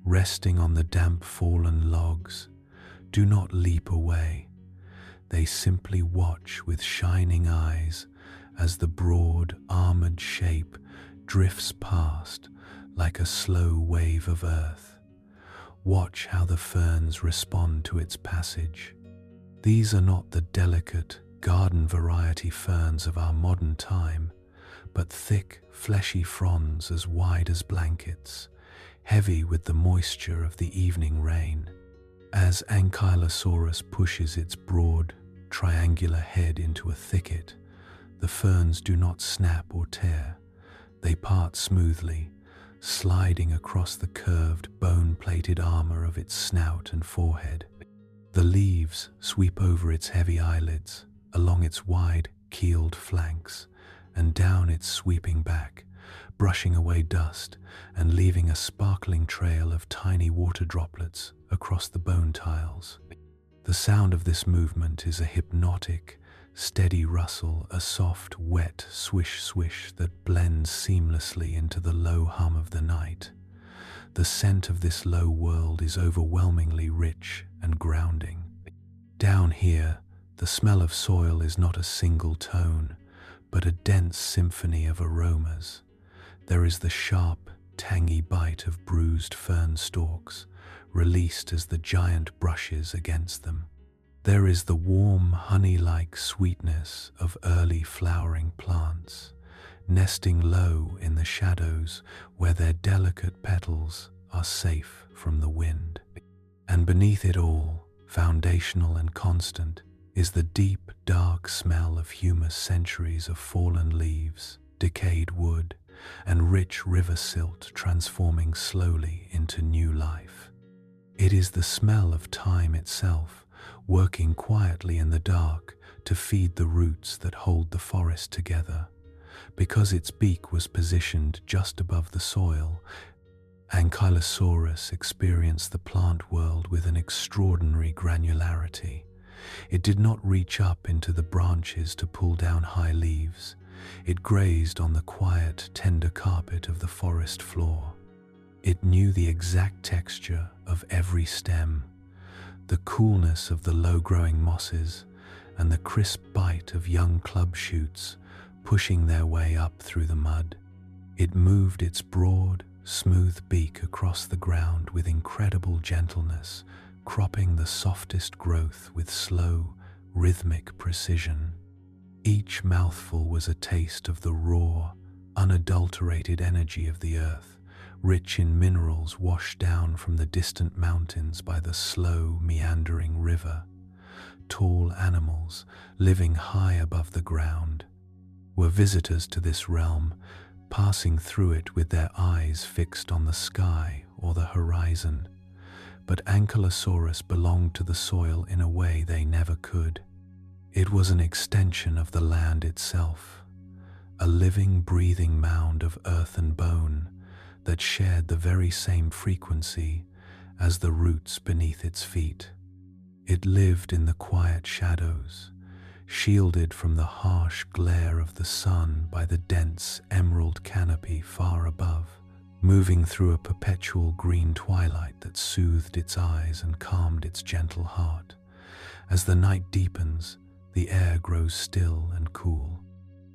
resting on the damp fallen logs, do not leap away. They simply watch with shining eyes as the broad, armored shape drifts past like a slow wave of earth. Watch how the ferns respond to its passage. These are not the delicate, garden variety ferns of our modern time, but thick, fleshy fronds as wide as blankets, heavy with the moisture of the evening rain. As Ankylosaurus pushes its broad, triangular head into a thicket, the ferns do not snap or tear. They part smoothly, sliding across the curved, bone-plated armor of its snout and forehead. The leaves sweep over its heavy eyelids, along its wide, keeled flanks, and down its sweeping back, brushing away dust and leaving a sparkling trail of tiny water droplets across the bone tiles. The sound of this movement is a hypnotic, steady rustle, a soft, wet swish-swish that blends seamlessly into the low hum of the night. The scent of this low world is overwhelmingly rich and grounding. Down here, the smell of soil is not a single tone, but a dense symphony of aromas. There is the sharp, tangy bite of bruised fern stalks, released as the giant brushes against them. There is the warm, honey-like sweetness of early flowering plants, nesting low in the shadows where their delicate petals are safe from the wind. And beneath it all, foundational and constant, is the deep, dark smell of humus centuries of fallen leaves, decayed wood, and rich river silt transforming slowly into new life. It is the smell of time itself, working quietly in the dark to feed the roots that hold the forest together. Because its beak was positioned just above the soil, Ankylosaurus experienced the plant world with an extraordinary granularity. It did not reach up into the branches to pull down high leaves. It grazed on the quiet, tender carpet of the forest floor. It knew the exact texture of every stem, the coolness of the low-growing mosses, and the crisp bite of young club shoots pushing their way up through the mud. It moved its broad, smooth beak across the ground with incredible gentleness, cropping the softest growth with slow, rhythmic precision. Each mouthful was a taste of the raw, unadulterated energy of the earth, rich in minerals washed down from the distant mountains by the slow, meandering river. Tall animals, living high above the ground, were visitors to this realm, passing through it with their eyes fixed on the sky or the horizon. But Ankylosaurus belonged to the soil in a way they never could. It was an extension of the land itself, a living, breathing mound of earth and bone that shared the very same frequency as the roots beneath its feet. It lived in the quiet shadows, shielded from the harsh glare of the sun by the dense emerald canopy far above, moving through a perpetual green twilight that soothed its eyes and calmed its gentle heart. As the night deepens, the air grows still and cool.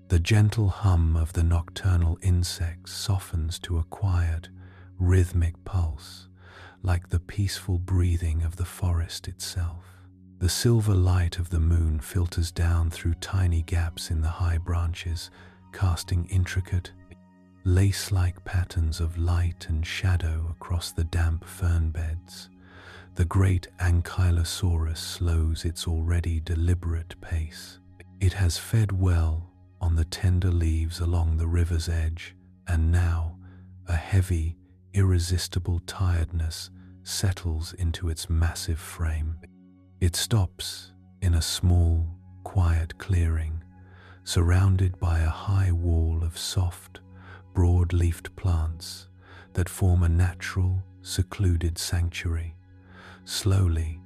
The gentle hum of the nocturnal insects softens to a quiet, rhythmic pulse, like the peaceful breathing of the forest itself. The silver light of the moon filters down through tiny gaps in the high branches, casting intricate, lace-like patterns of light and shadow across the damp fern beds. The great Ankylosaurus slows its already deliberate pace. It has fed well on the tender leaves along the river's edge, and now a heavy, irresistible tiredness settles into its massive frame. It stops in a small, quiet clearing, surrounded by a high wall of soft, broad-leafed plants that form a natural, secluded sanctuary. Slowly,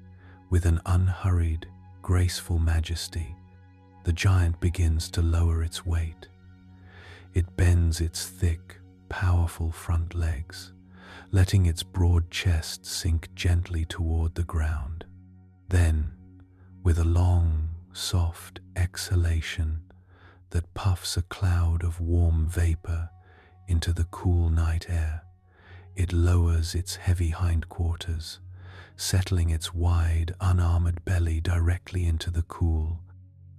with an unhurried, graceful majesty, the giant begins to lower its weight. It bends its thick, powerful front legs, letting its broad chest sink gently toward the ground. Then, with a long, soft exhalation that puffs a cloud of warm vapor into the cool night air, it lowers its heavy hindquarters, settling its wide, unarmored belly directly into the cool,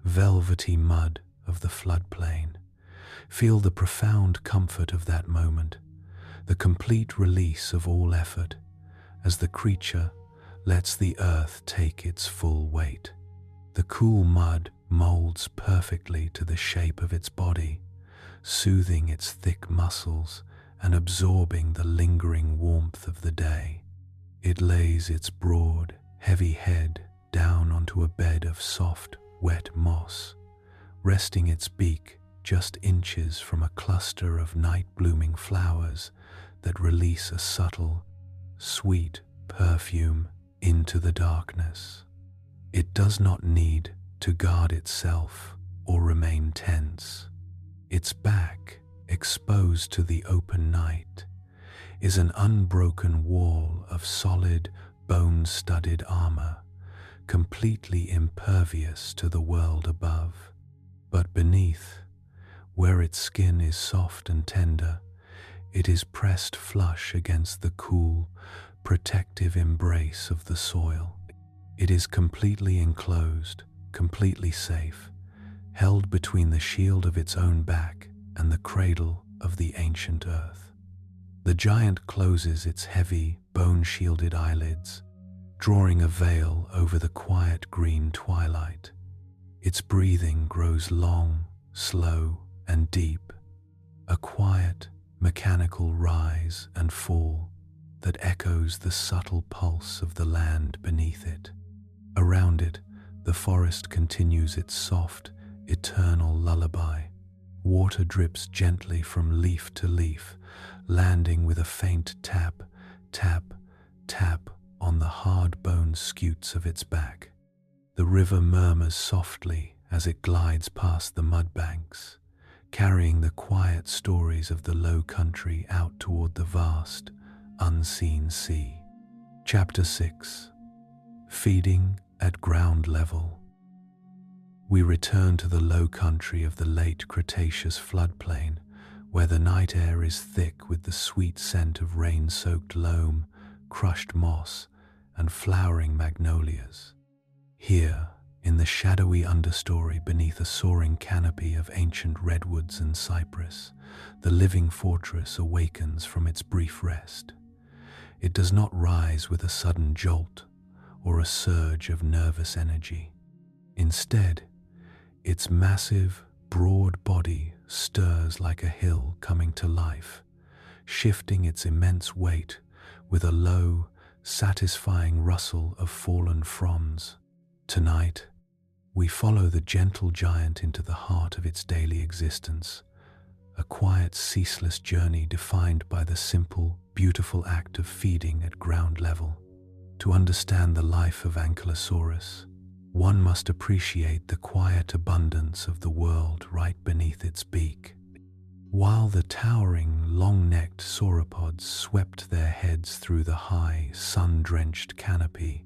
velvety mud of the floodplain. Feel the profound comfort of that moment, the complete release of all effort, as the creature lets the earth take its full weight. The cool mud molds perfectly to the shape of its body, soothing its thick muscles and absorbing the lingering warmth of the day. It lays its broad, heavy head down onto a bed of soft, wet moss, resting its beak just inches from a cluster of night-blooming flowers that release a subtle, sweet perfume into the darkness. It does not need to guard itself or remain tense. Its back, exposed to the open night, is an unbroken wall of solid, bone-studded armor, completely impervious to the world above. But beneath, where its skin is soft and tender, it is pressed flush against the cool, protective embrace of the soil. It is completely enclosed, completely safe, held between the shield of its own back and the cradle of the ancient earth. The giant closes its heavy, bone-shielded eyelids, drawing a veil over the quiet green twilight. Its breathing grows long, slow, and deep, a quiet, mechanical rise and fall that echoes the subtle pulse of the land beneath it. Around it, the forest continues its soft, eternal lullaby. Water drips gently from leaf to leaf, landing with a faint tap, tap, tap on the hard bone scutes of its back. The river murmurs softly as it glides past the mud banks, carrying the quiet stories of the low country out toward the vast, unseen sea. Chapter 6. Feeding at ground level. We return to the low country of the late Cretaceous floodplain, where the night air is thick with the sweet scent of rain-soaked loam, crushed moss, and flowering magnolias. Here, in the shadowy understory beneath a soaring canopy of ancient redwoods and cypress, the living fortress awakens from its brief rest. It does not rise with a sudden jolt or a surge of nervous energy. Instead, its massive, broad body stirs like a hill coming to life, shifting its immense weight with a low, satisfying rustle of fallen fronds. Tonight, we follow the gentle giant into the heart of its daily existence, a quiet, ceaseless journey defined by the simple, beautiful act of feeding at ground level. To understand the life of Ankylosaurus, one must appreciate the quiet abundance of the world right beneath its beak. While the towering, long-necked sauropods swept their heads through the high, sun-drenched canopy,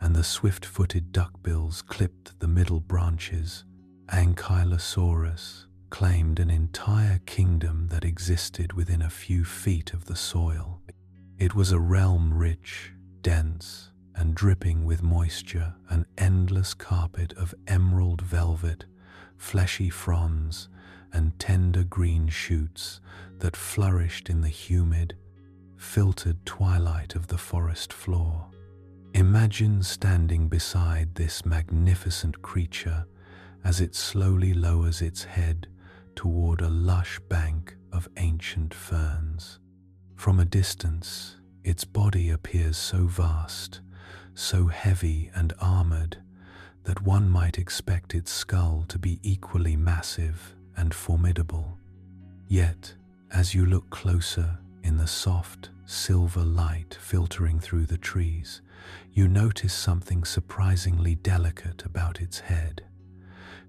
and the swift-footed duckbills clipped the middle branches, Ankylosaurus claimed an entire kingdom that existed within a few feet of the soil. It was a realm rich, dense, and dripping with moisture, an endless carpet of emerald velvet, fleshy fronds, and tender green shoots that flourished in the humid, filtered twilight of the forest floor. Imagine standing beside this magnificent creature as it slowly lowers its head toward a lush bank of ancient ferns. From a distance, its body appears so vast, so heavy and armored, that one might expect its skull to be equally massive and formidable. Yet, as you look closer in the soft, silver light filtering through the trees, you notice something surprisingly delicate about its head.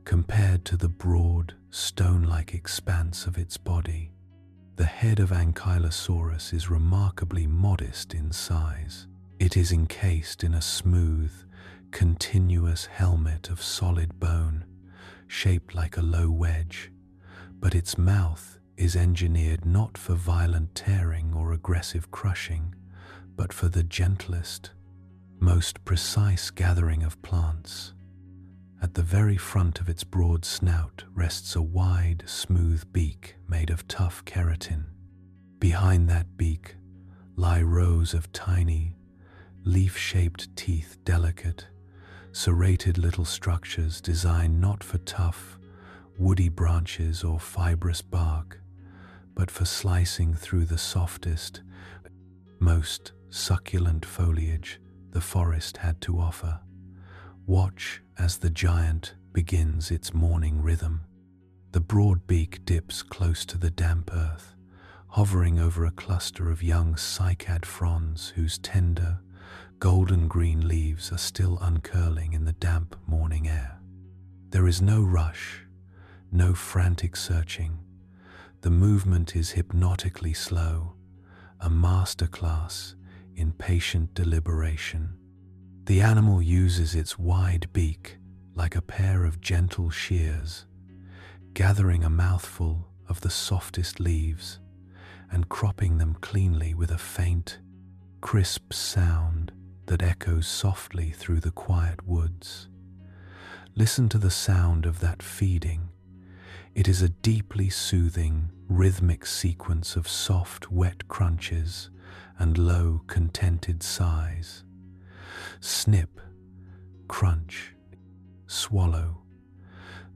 Compared to the broad, stone-like expanse of its body, the head of Ankylosaurus is remarkably modest in size. It is encased in a smooth, continuous helmet of solid bone, shaped like a low wedge, but its mouth is engineered not for violent tearing or aggressive crushing, but for the gentlest, most precise gathering of plants. At the very front of its broad snout rests a wide, smooth beak made of tough keratin. Behind that beak lie rows of tiny, leaf-shaped teeth, delicate, serrated little structures designed not for tough, woody branches or fibrous bark, but for slicing through the softest, most succulent foliage the forest had to offer. Watch as the giant begins its morning rhythm. The broad beak dips close to the damp earth, hovering over a cluster of young cycad fronds whose tender, golden-green leaves are still uncurling in the damp morning air. There is no rush, no frantic searching. The movement is hypnotically slow, a masterclass in patient deliberation. The animal uses its wide beak like a pair of gentle shears, gathering a mouthful of the softest leaves and cropping them cleanly with a faint, crisp sound that echoes softly through the quiet woods. Listen to the sound of that feeding. It is a deeply soothing, rhythmic sequence of soft, wet crunches and low, contented sighs. Snip, crunch, swallow.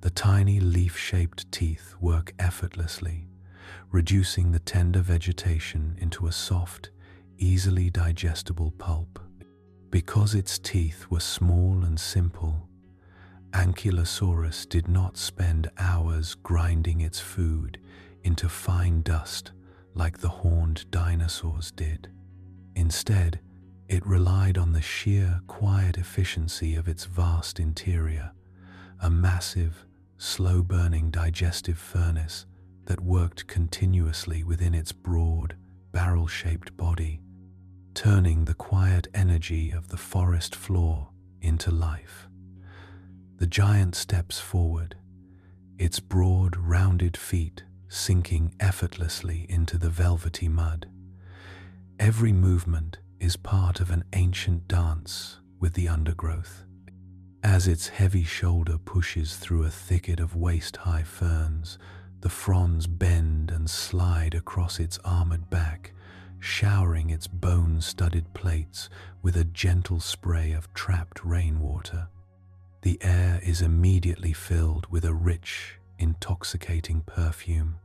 The tiny leaf-shaped teeth work effortlessly, reducing the tender vegetation into a soft, easily digestible pulp. Because its teeth were small and simple, Ankylosaurus did not spend hours grinding its food into fine dust like the horned dinosaurs did. Instead, it relied on the sheer, quiet efficiency of its vast interior, a massive, slow-burning digestive furnace that worked continuously within its broad, barrel-shaped body, turning the quiet energy of the forest floor into life. The giant steps forward, its broad, rounded feet sinking effortlessly into the velvety mud. Every movement is part of an ancient dance with the undergrowth. As its heavy shoulder pushes through a thicket of waist-high ferns, the fronds bend and slide across its armored back, showering its bone-studded plates with a gentle spray of trapped rainwater. The air is immediately filled with a rich, intoxicating perfume.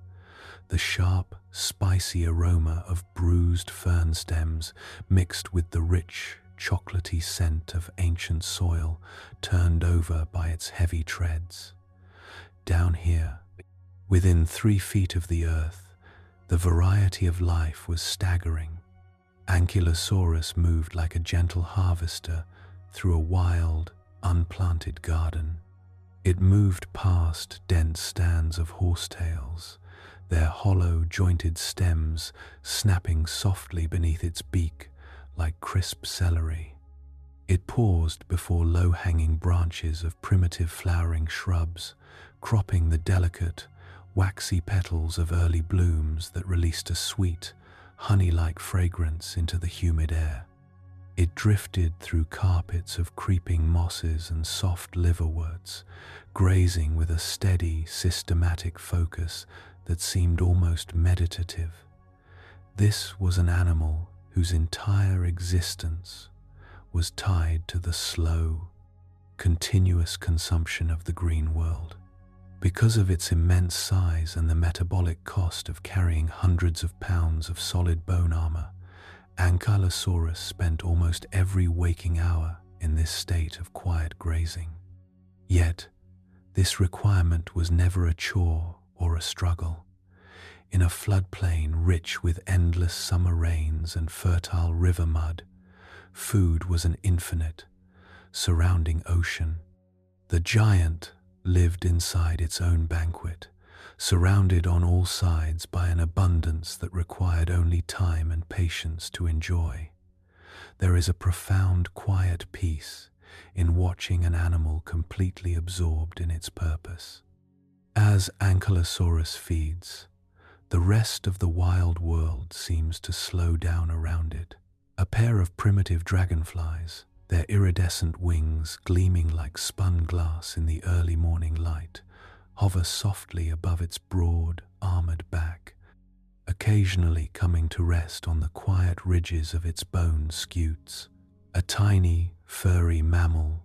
The sharp, spicy aroma of bruised fern stems mixed with the rich, chocolatey scent of ancient soil turned over by its heavy treads. Down here, within 3 feet of the earth, the variety of life was staggering. Ankylosaurus moved like a gentle harvester through a wild, unplanted garden. It moved past dense stands of horsetails, their hollow, jointed stems snapping softly beneath its beak like crisp celery. It paused before low-hanging branches of primitive flowering shrubs, cropping the delicate, waxy petals of early blooms that released a sweet, honey-like fragrance into the humid air. It drifted through carpets of creeping mosses and soft liverworts, grazing with a steady, systematic focus that seemed almost meditative. This was an animal whose entire existence was tied to the slow, continuous consumption of the green world. Because of its immense size and the metabolic cost of carrying hundreds of pounds of solid bone armor, Ankylosaurus spent almost every waking hour in this state of quiet grazing. Yet, this requirement was never a chore or a struggle. In a floodplain rich with endless summer rains and fertile river mud, food was an infinite, surrounding ocean. The giant lived inside its own banquet, surrounded on all sides by an abundance that required only time and patience to enjoy. There is a profound, quiet peace in watching an animal completely absorbed in its purpose. As Ankylosaurus feeds, the rest of the wild world seems to slow down around it. A pair of primitive dragonflies, their iridescent wings gleaming like spun glass in the early morning light, hover softly above its broad, armored back, occasionally coming to rest on the quiet ridges of its bone scutes. A tiny, furry mammal,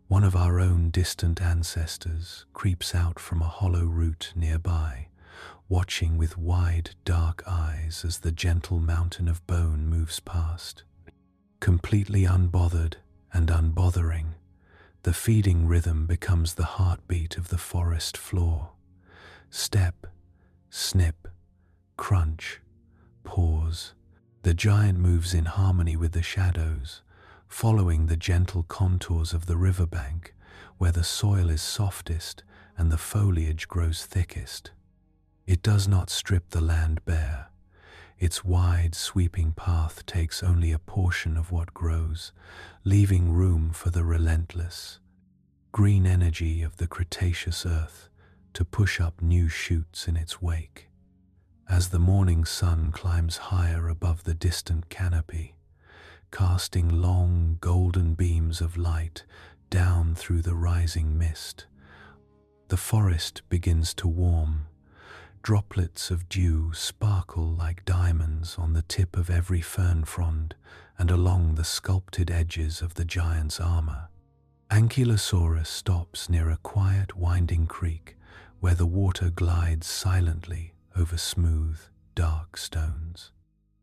one of our own distant ancestors, creeps out from a hollow root nearby, watching with wide, dark eyes as the gentle mountain of bone moves past. Completely unbothered and unbothering, the feeding rhythm becomes the heartbeat of the forest floor. Step, snip, crunch, pause. The giant moves in harmony with the shadows, following the gentle contours of the riverbank, where the soil is softest and the foliage grows thickest. It does not strip the land bare. Its wide, sweeping path takes only a portion of what grows, leaving room for the relentless, green energy of the Cretaceous earth to push up new shoots in its wake. As the morning sun climbs higher above the distant canopy, casting long, golden beams of light down through the rising mist, the forest begins to warm. Droplets of dew sparkle like diamonds on the tip of every fern frond and along the sculpted edges of the giant's armor. Ankylosaurus stops near a quiet, winding creek where the water glides silently over smooth, dark stones.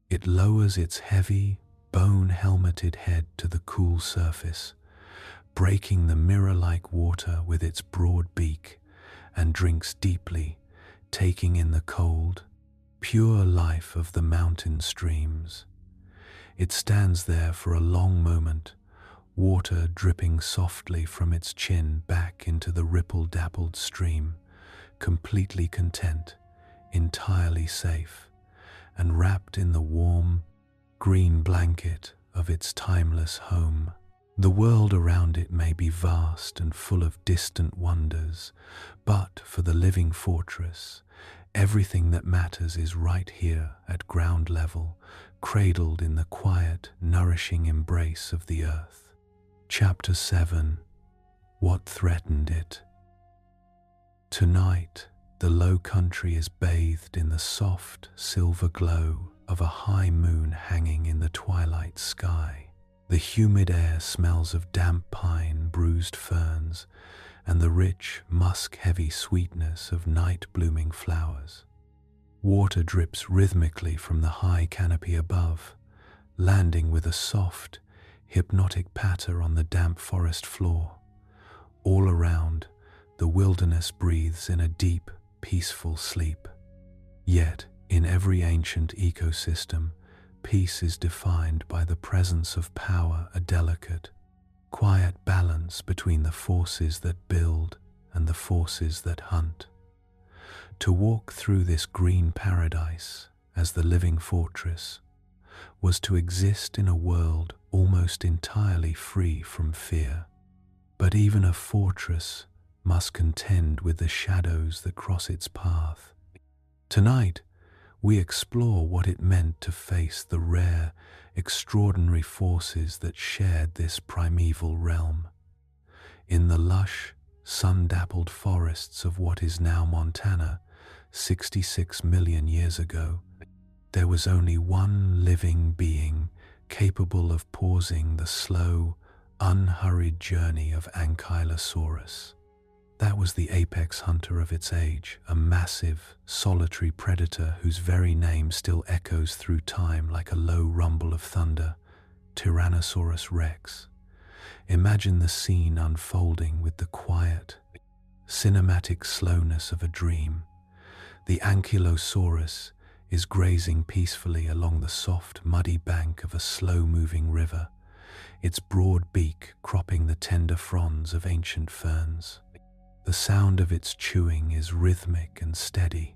It lowers its heavy, bone-helmeted head to the cool surface, breaking the mirror-like water with its broad beak, and drinks deeply, taking in the cold, pure life of the mountain streams. It stands there for a long moment, water dripping softly from its chin back into the ripple-dappled stream, completely content, entirely safe, and wrapped in the warm, green blanket of its timeless home. The world around it may be vast and full of distant wonders, but for the living fortress, everything that matters is right here at ground level, cradled in the quiet, nourishing embrace of the earth. Chapter 7. What threatened it? Tonight, the low country is bathed in the soft, silver glow of a high moon hanging in the twilight sky. The humid air smells of damp pine, bruised ferns, and the rich, musk-heavy sweetness of night-blooming flowers. Water drips rhythmically from the high canopy above, landing with a soft, hypnotic patter on the damp forest floor. All around, the wilderness breathes in a deep, peaceful sleep. Yet, in every ancient ecosystem, peace is defined by the presence of power, a delicate, quiet balance between the forces that build and the forces that hunt. To walk through this green paradise as the living fortress was to exist in a world almost entirely free from fear. But even a fortress must contend with the shadows that cross its path. Tonight, we explore what it meant to face the rare, extraordinary forces that shared this primeval realm. In the lush, sun-dappled forests of what is now Montana, 66 million years ago, there was only one living being capable of pausing the slow, unhurried journey of Ankylosaurus. That was the apex hunter of its age, a massive, solitary predator whose very name still echoes through time like a low rumble of thunder, Tyrannosaurus rex. Imagine the scene unfolding with the quiet, cinematic slowness of a dream. The Ankylosaurus is grazing peacefully along the soft, muddy bank of a slow-moving river, its broad beak cropping the tender fronds of ancient ferns. The sound of its chewing is rhythmic and steady,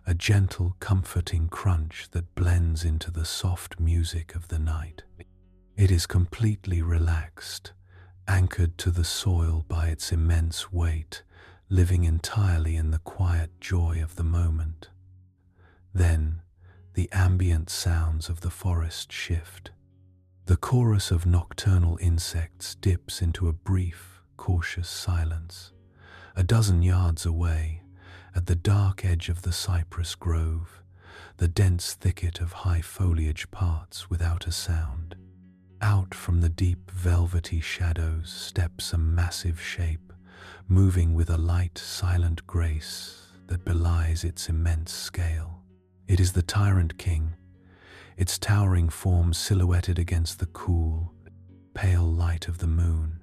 a gentle, comforting crunch that blends into the soft music of the night. It is completely relaxed, anchored to the soil by its immense weight, living entirely in the quiet joy of the moment. Then, the ambient sounds of the forest shift. The chorus of nocturnal insects dips into a brief, cautious silence. A dozen yards away, at the dark edge of the cypress grove, the dense thicket of high foliage parts without a sound. Out from the deep, velvety shadows steps a massive shape, moving with a light, silent grace that belies its immense scale. It is the Tyrant King, its towering form silhouetted against the cool, pale light of the moon,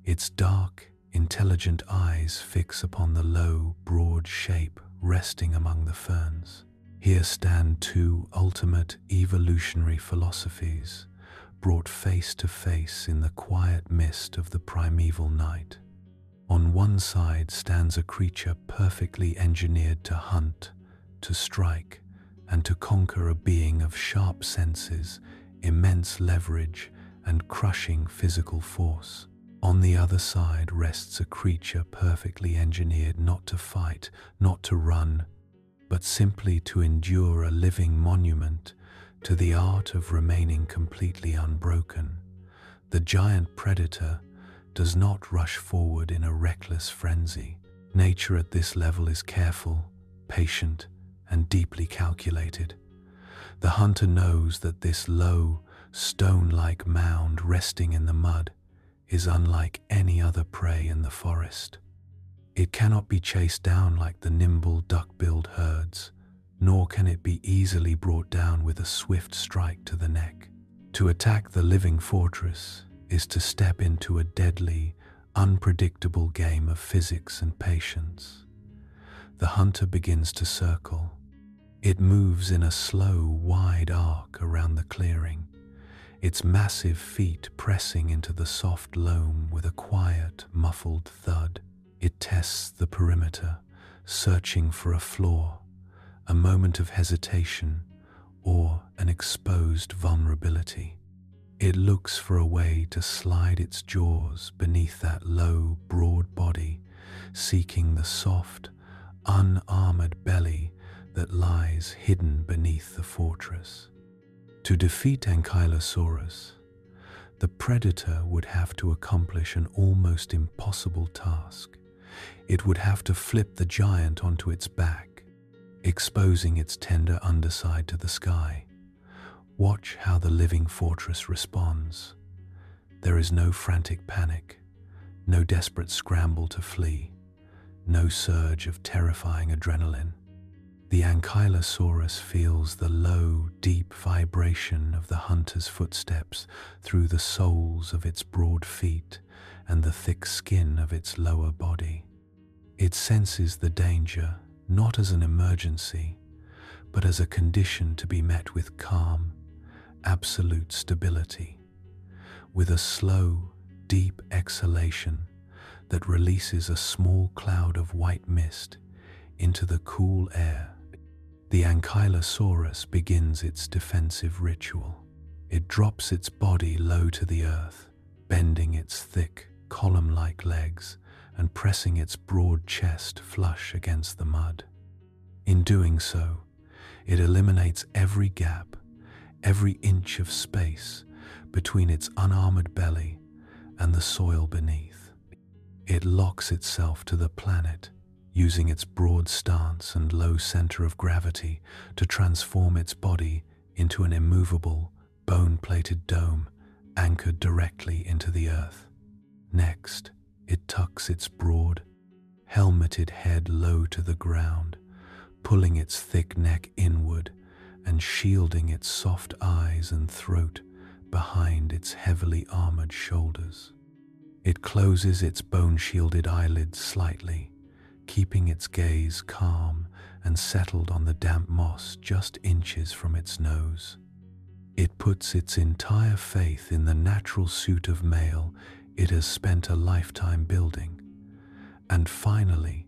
its dark, intelligent eyes fix upon the low, broad shape resting among the ferns. Here stand two ultimate evolutionary philosophies, brought face to face in the quiet mist of the primeval night. On one side stands a creature perfectly engineered to hunt, to strike, and to conquer, a being of sharp senses, immense leverage, and crushing physical force. On the other side rests a creature perfectly engineered not to fight, not to run, but simply to endure, a living monument to the art of remaining completely unbroken. The giant predator does not rush forward in a reckless frenzy. Nature at this level is careful, patient, and deeply calculated. The hunter knows that this low, stone-like mound resting in the mud is unlike any other prey in the forest. It cannot be chased down like the nimble duck-billed herds, nor can it be easily brought down with a swift strike to the neck. To attack the living fortress is to step into a deadly, unpredictable game of physics and patience. The hunter begins to circle. It moves in a slow, wide arc around the clearing, its massive feet pressing into the soft loam with a quiet, muffled thud. It tests the perimeter, searching for a flaw, a moment of hesitation, or an exposed vulnerability. It looks for a way to slide its jaws beneath that low, broad body, seeking the soft, unarmored belly that lies hidden beneath the fortress. To defeat Ankylosaurus, the predator would have to accomplish an almost impossible task. It would have to flip the giant onto its back, exposing its tender underside to the sky. Watch how the living fortress responds. There is no frantic panic, no desperate scramble to flee, no surge of terrifying adrenaline. The Ankylosaurus feels the low, deep vibration of the hunter's footsteps through the soles of its broad feet and the thick skin of its lower body. It senses the danger not as an emergency, but as a condition to be met with calm, absolute stability. With a slow, deep exhalation that releases a small cloud of white mist into the cool air. The Ankylosaurus begins its defensive ritual. It drops its body low to the earth, bending its thick, column-like legs and pressing its broad chest flush against the mud. In doing so, it eliminates every gap, every inch of space between its unarmored belly and the soil beneath. It locks itself to the planet, using its broad stance and low center of gravity to transform its body into an immovable, bone-plated dome anchored directly into the earth. Next, it tucks its broad, helmeted head low to the ground, pulling its thick neck inward and shielding its soft eyes and throat behind its heavily armored shoulders. It closes its bone-shielded eyelids slightly, keeping its gaze calm and settled on the damp moss just inches from its nose. It puts its entire faith in the natural suit of mail it has spent a lifetime building. And finally,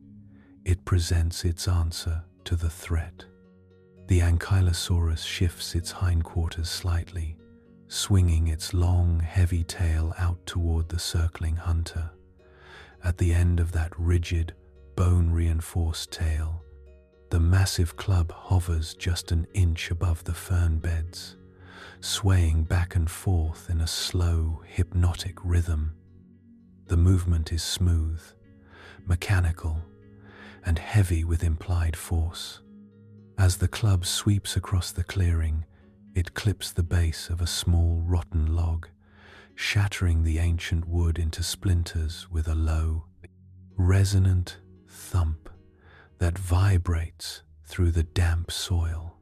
it presents its answer to the threat. The Ankylosaurus shifts its hindquarters slightly, swinging its long, heavy tail out toward the circling hunter. At the end of that rigid, bone-reinforced tail, the massive club hovers just an inch above the fern beds, swaying back and forth in a slow, hypnotic rhythm. The movement is smooth, mechanical, and heavy with implied force. As the club sweeps across the clearing, it clips the base of a small, rotten log, shattering the ancient wood into splinters with a low, resonant thump that vibrates through the damp soil.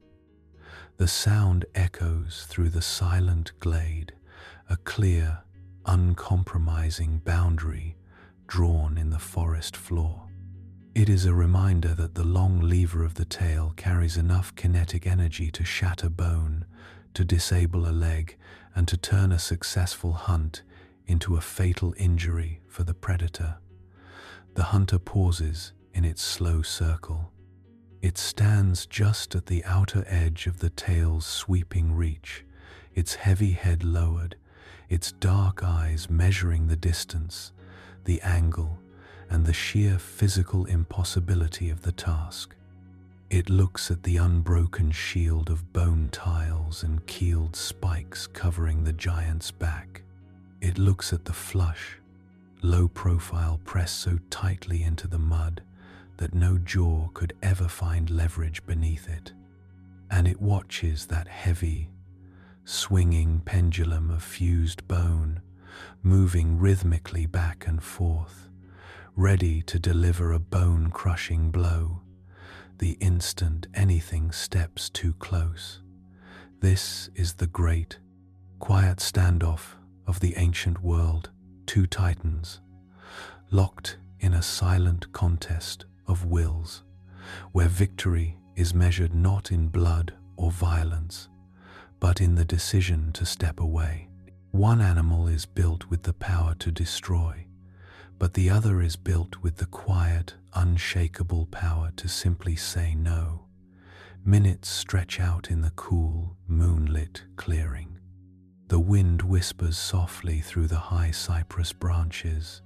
The sound echoes through the silent glade, a clear, uncompromising boundary drawn in the forest floor. It is a reminder that the long lever of the tail carries enough kinetic energy to shatter bone, to disable a leg, and to turn a successful hunt into a fatal injury for the predator. The hunter pauses in its slow circle. It stands just at the outer edge of the tail's sweeping reach, its heavy head lowered, its dark eyes measuring the distance, the angle, and the sheer physical impossibility of the task. It looks at the unbroken shield of bone tiles and keeled spikes covering the giant's back. It looks at the flush, low profile pressed so tightly into the mud that no jaw could ever find leverage beneath it. And it watches that heavy, swinging pendulum of fused bone, moving rhythmically back and forth, ready to deliver a bone-crushing blow the instant anything steps too close. This is the great, quiet standoff of the ancient world, two titans, locked in a silent contest of wills, where victory is measured not in blood or violence, but in the decision to step away. One animal is built with the power to destroy, but the other is built with the quiet, unshakable power to simply say no. Minutes stretch out in the cool, moonlit clearing. The wind whispers softly through the high cypress branches,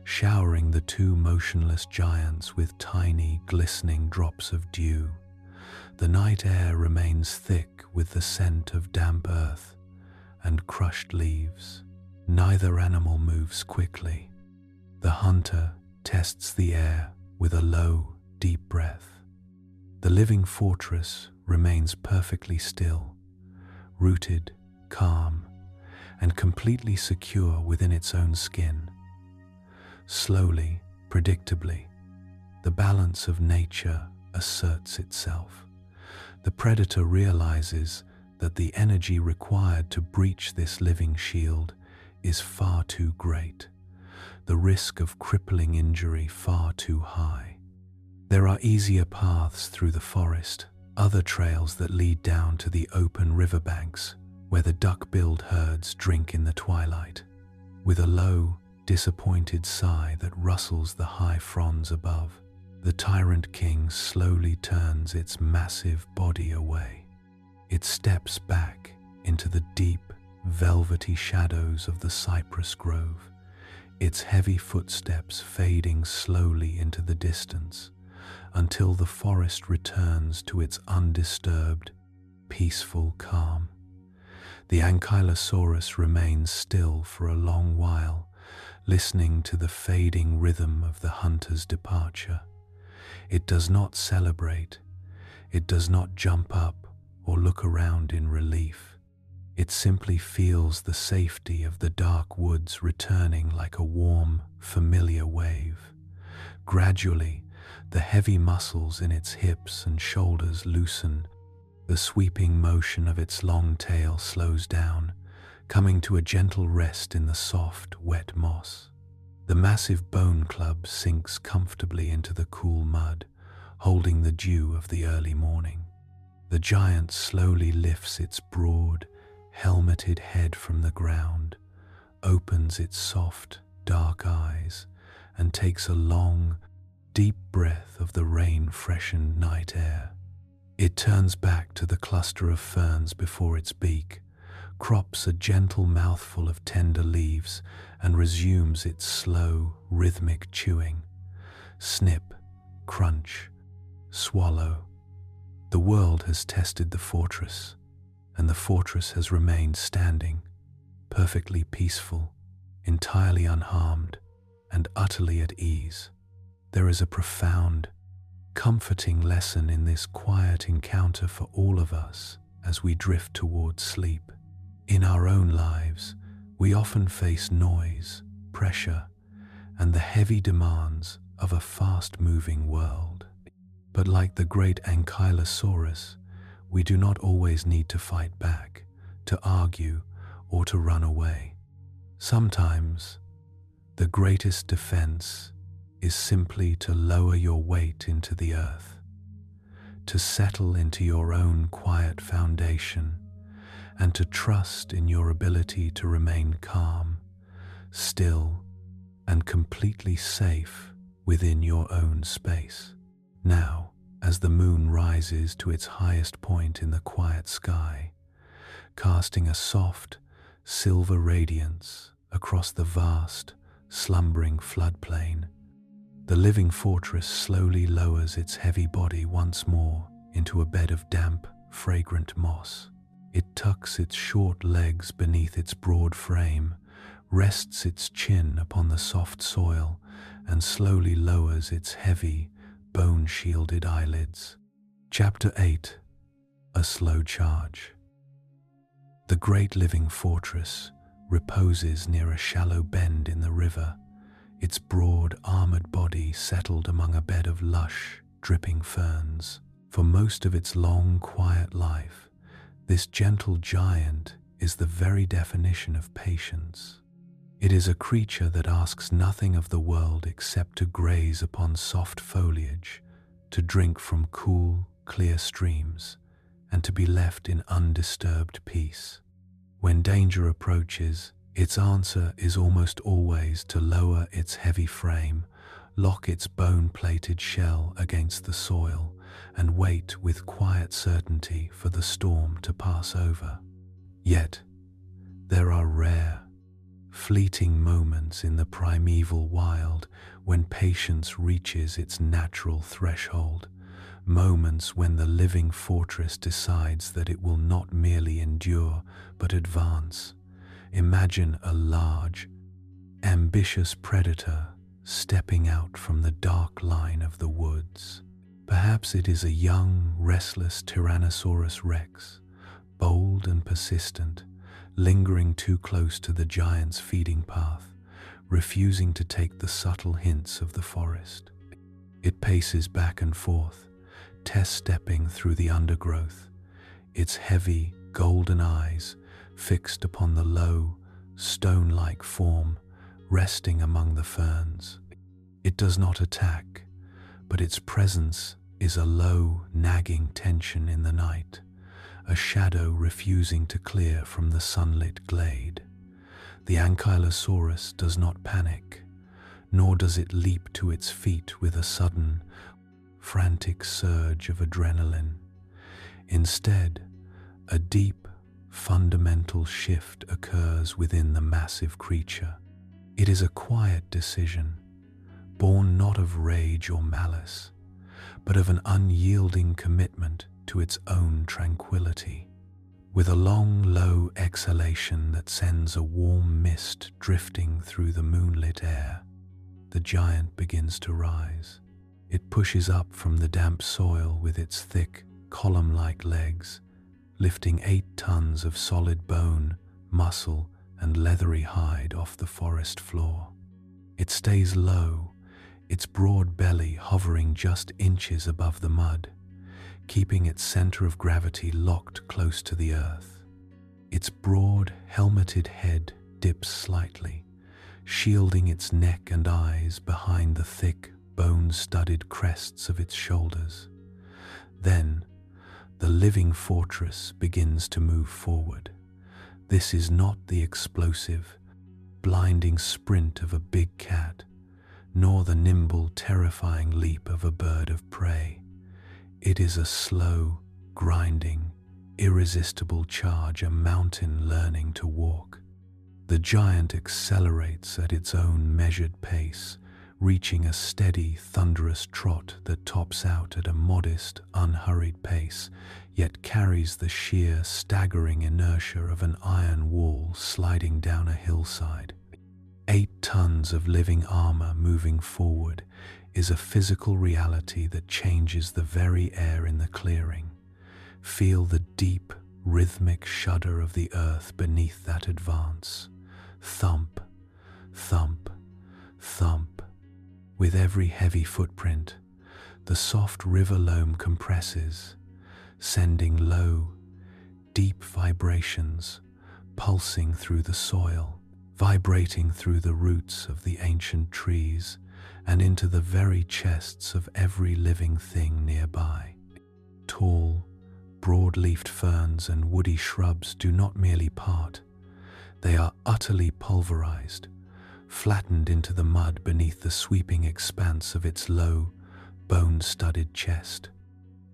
showering the two motionless giants with tiny, glistening drops of dew. The night air remains thick with the scent of damp earth and crushed leaves. Neither animal moves quickly. The hunter tests the air with a low, deep breath. The living fortress remains perfectly still, rooted, calm, and completely secure within its own skin. Slowly, predictably, the balance of nature asserts itself. The predator realizes that the energy required to breach this living shield is far too great, the risk of crippling injury far too high. There are easier paths through the forest, other trails that lead down to the open riverbanks where the duck-billed herds drink in the twilight. with a low, disappointed sigh that rustles the high fronds above. The tyrant king slowly turns its massive body away. It steps back into the deep, velvety shadows of the cypress grove, its heavy footsteps fading slowly into the distance until the forest returns to its undisturbed, peaceful calm. The Ankylosaurus remains still for a long while, listening to the fading rhythm of the hunter's departure. It does not celebrate, it does not jump up or look around in relief. It simply feels the safety of the dark woods returning like a warm, familiar wave. Gradually, the heavy muscles in its hips and shoulders loosen. The sweeping motion of its long tail slows down, coming to a gentle rest in the soft, wet moss. The massive bone club sinks comfortably into the cool mud, holding the dew of the early morning. The giant slowly lifts its broad, helmeted head from the ground, opens its soft, dark eyes, and takes a long, deep breath of the rain-freshened night air. It turns back to the cluster of ferns before its beak, crops a gentle mouthful of tender leaves, and resumes its slow, rhythmic chewing. Snip, crunch, swallow. The world has tested the fortress, and the fortress has remained standing, perfectly peaceful, entirely unharmed, and utterly at ease. There is a profound, comforting lesson in this quiet encounter for all of us as we drift towards sleep. In our own lives, we often face noise, pressure, and the heavy demands of a fast-moving world. But like the great Ankylosaurus, we do not always need to fight back, to argue, or to run away. Sometimes, the greatest defense is simply to lower your weight into the earth, to settle into your own quiet foundation, and to trust in your ability to remain calm, still, and completely safe within your own space. Now, as the moon rises to its highest point in the quiet sky, casting a soft, silver radiance across the vast, slumbering floodplain, the living fortress slowly lowers its heavy body once more into a bed of damp, fragrant moss. It tucks its short legs beneath its broad frame, rests its chin upon the soft soil, and slowly lowers its heavy, bone-shielded eyelids. Chapter 8. A Slow Charge. The great living fortress reposes near a shallow bend in the river, its broad, armored body settled among a bed of lush, dripping ferns. For most of its long, quiet life, this gentle giant is the very definition of patience. It is a creature that asks nothing of the world except to graze upon soft foliage, to drink from cool, clear streams, and to be left in undisturbed peace. When danger approaches, its answer is almost always to lower its heavy frame, lock its bone-plated shell against the soil, and wait with quiet certainty for the storm to pass over. Yet, there are rare, fleeting moments in the primeval wild when patience reaches its natural threshold, moments when the living fortress decides that it will not merely endure but advance. Imagine a large, ambitious predator stepping out from the dark line of the woods. Perhaps it is a young, restless Tyrannosaurus rex, bold and persistent, lingering too close to the giant's feeding path, refusing to take the subtle hints of the forest. It paces back and forth, test-stepping through the undergrowth, its heavy, golden eyes fixed upon the low, stone-like form resting among the ferns. It does not attack, but its presence is a low, nagging tension in the night, a shadow refusing to clear from the sunlit glade. The Ankylosaurus does not panic, nor does it leap to its feet with a sudden, frantic surge of adrenaline. Instead, a deep, fundamental shift occurs within the massive creature. It is a quiet decision, born not of rage or malice, but of an unyielding commitment to its own tranquility. With a long, low exhalation that sends a warm mist drifting through the moonlit air, the giant begins to rise. It pushes up from the damp soil with its thick, column-like legs, lifting 8 tons of solid bone, muscle, and leathery hide off the forest floor. It stays low, its broad belly hovering just inches above the mud, keeping its center of gravity locked close to the earth. Its broad, helmeted head dips slightly, shielding its neck and eyes behind the thick, bone-studded crests of its shoulders. Then, the living fortress begins to move forward. This is not the explosive, blinding sprint of a big cat, nor the nimble, terrifying leap of a bird of prey. It is a slow, grinding, irresistible charge, a mountain learning to walk. The giant accelerates at its own measured pace, reaching a steady, thunderous trot that tops out at a modest, unhurried pace, yet carries the sheer, staggering inertia of an iron wall sliding down a hillside. 8 tons of living armor moving forward is a physical reality that changes the very air in the clearing. Feel the deep, rhythmic shudder of the earth beneath that advance. Thump, thump, thump. With every heavy footprint, the soft river loam compresses, sending low, deep vibrations pulsing through the soil, vibrating through the roots of the ancient trees and into the very chests of every living thing nearby. Tall, broad-leafed ferns and woody shrubs do not merely part, they are utterly pulverized, flattened into the mud beneath the sweeping expanse of its low, bone-studded chest.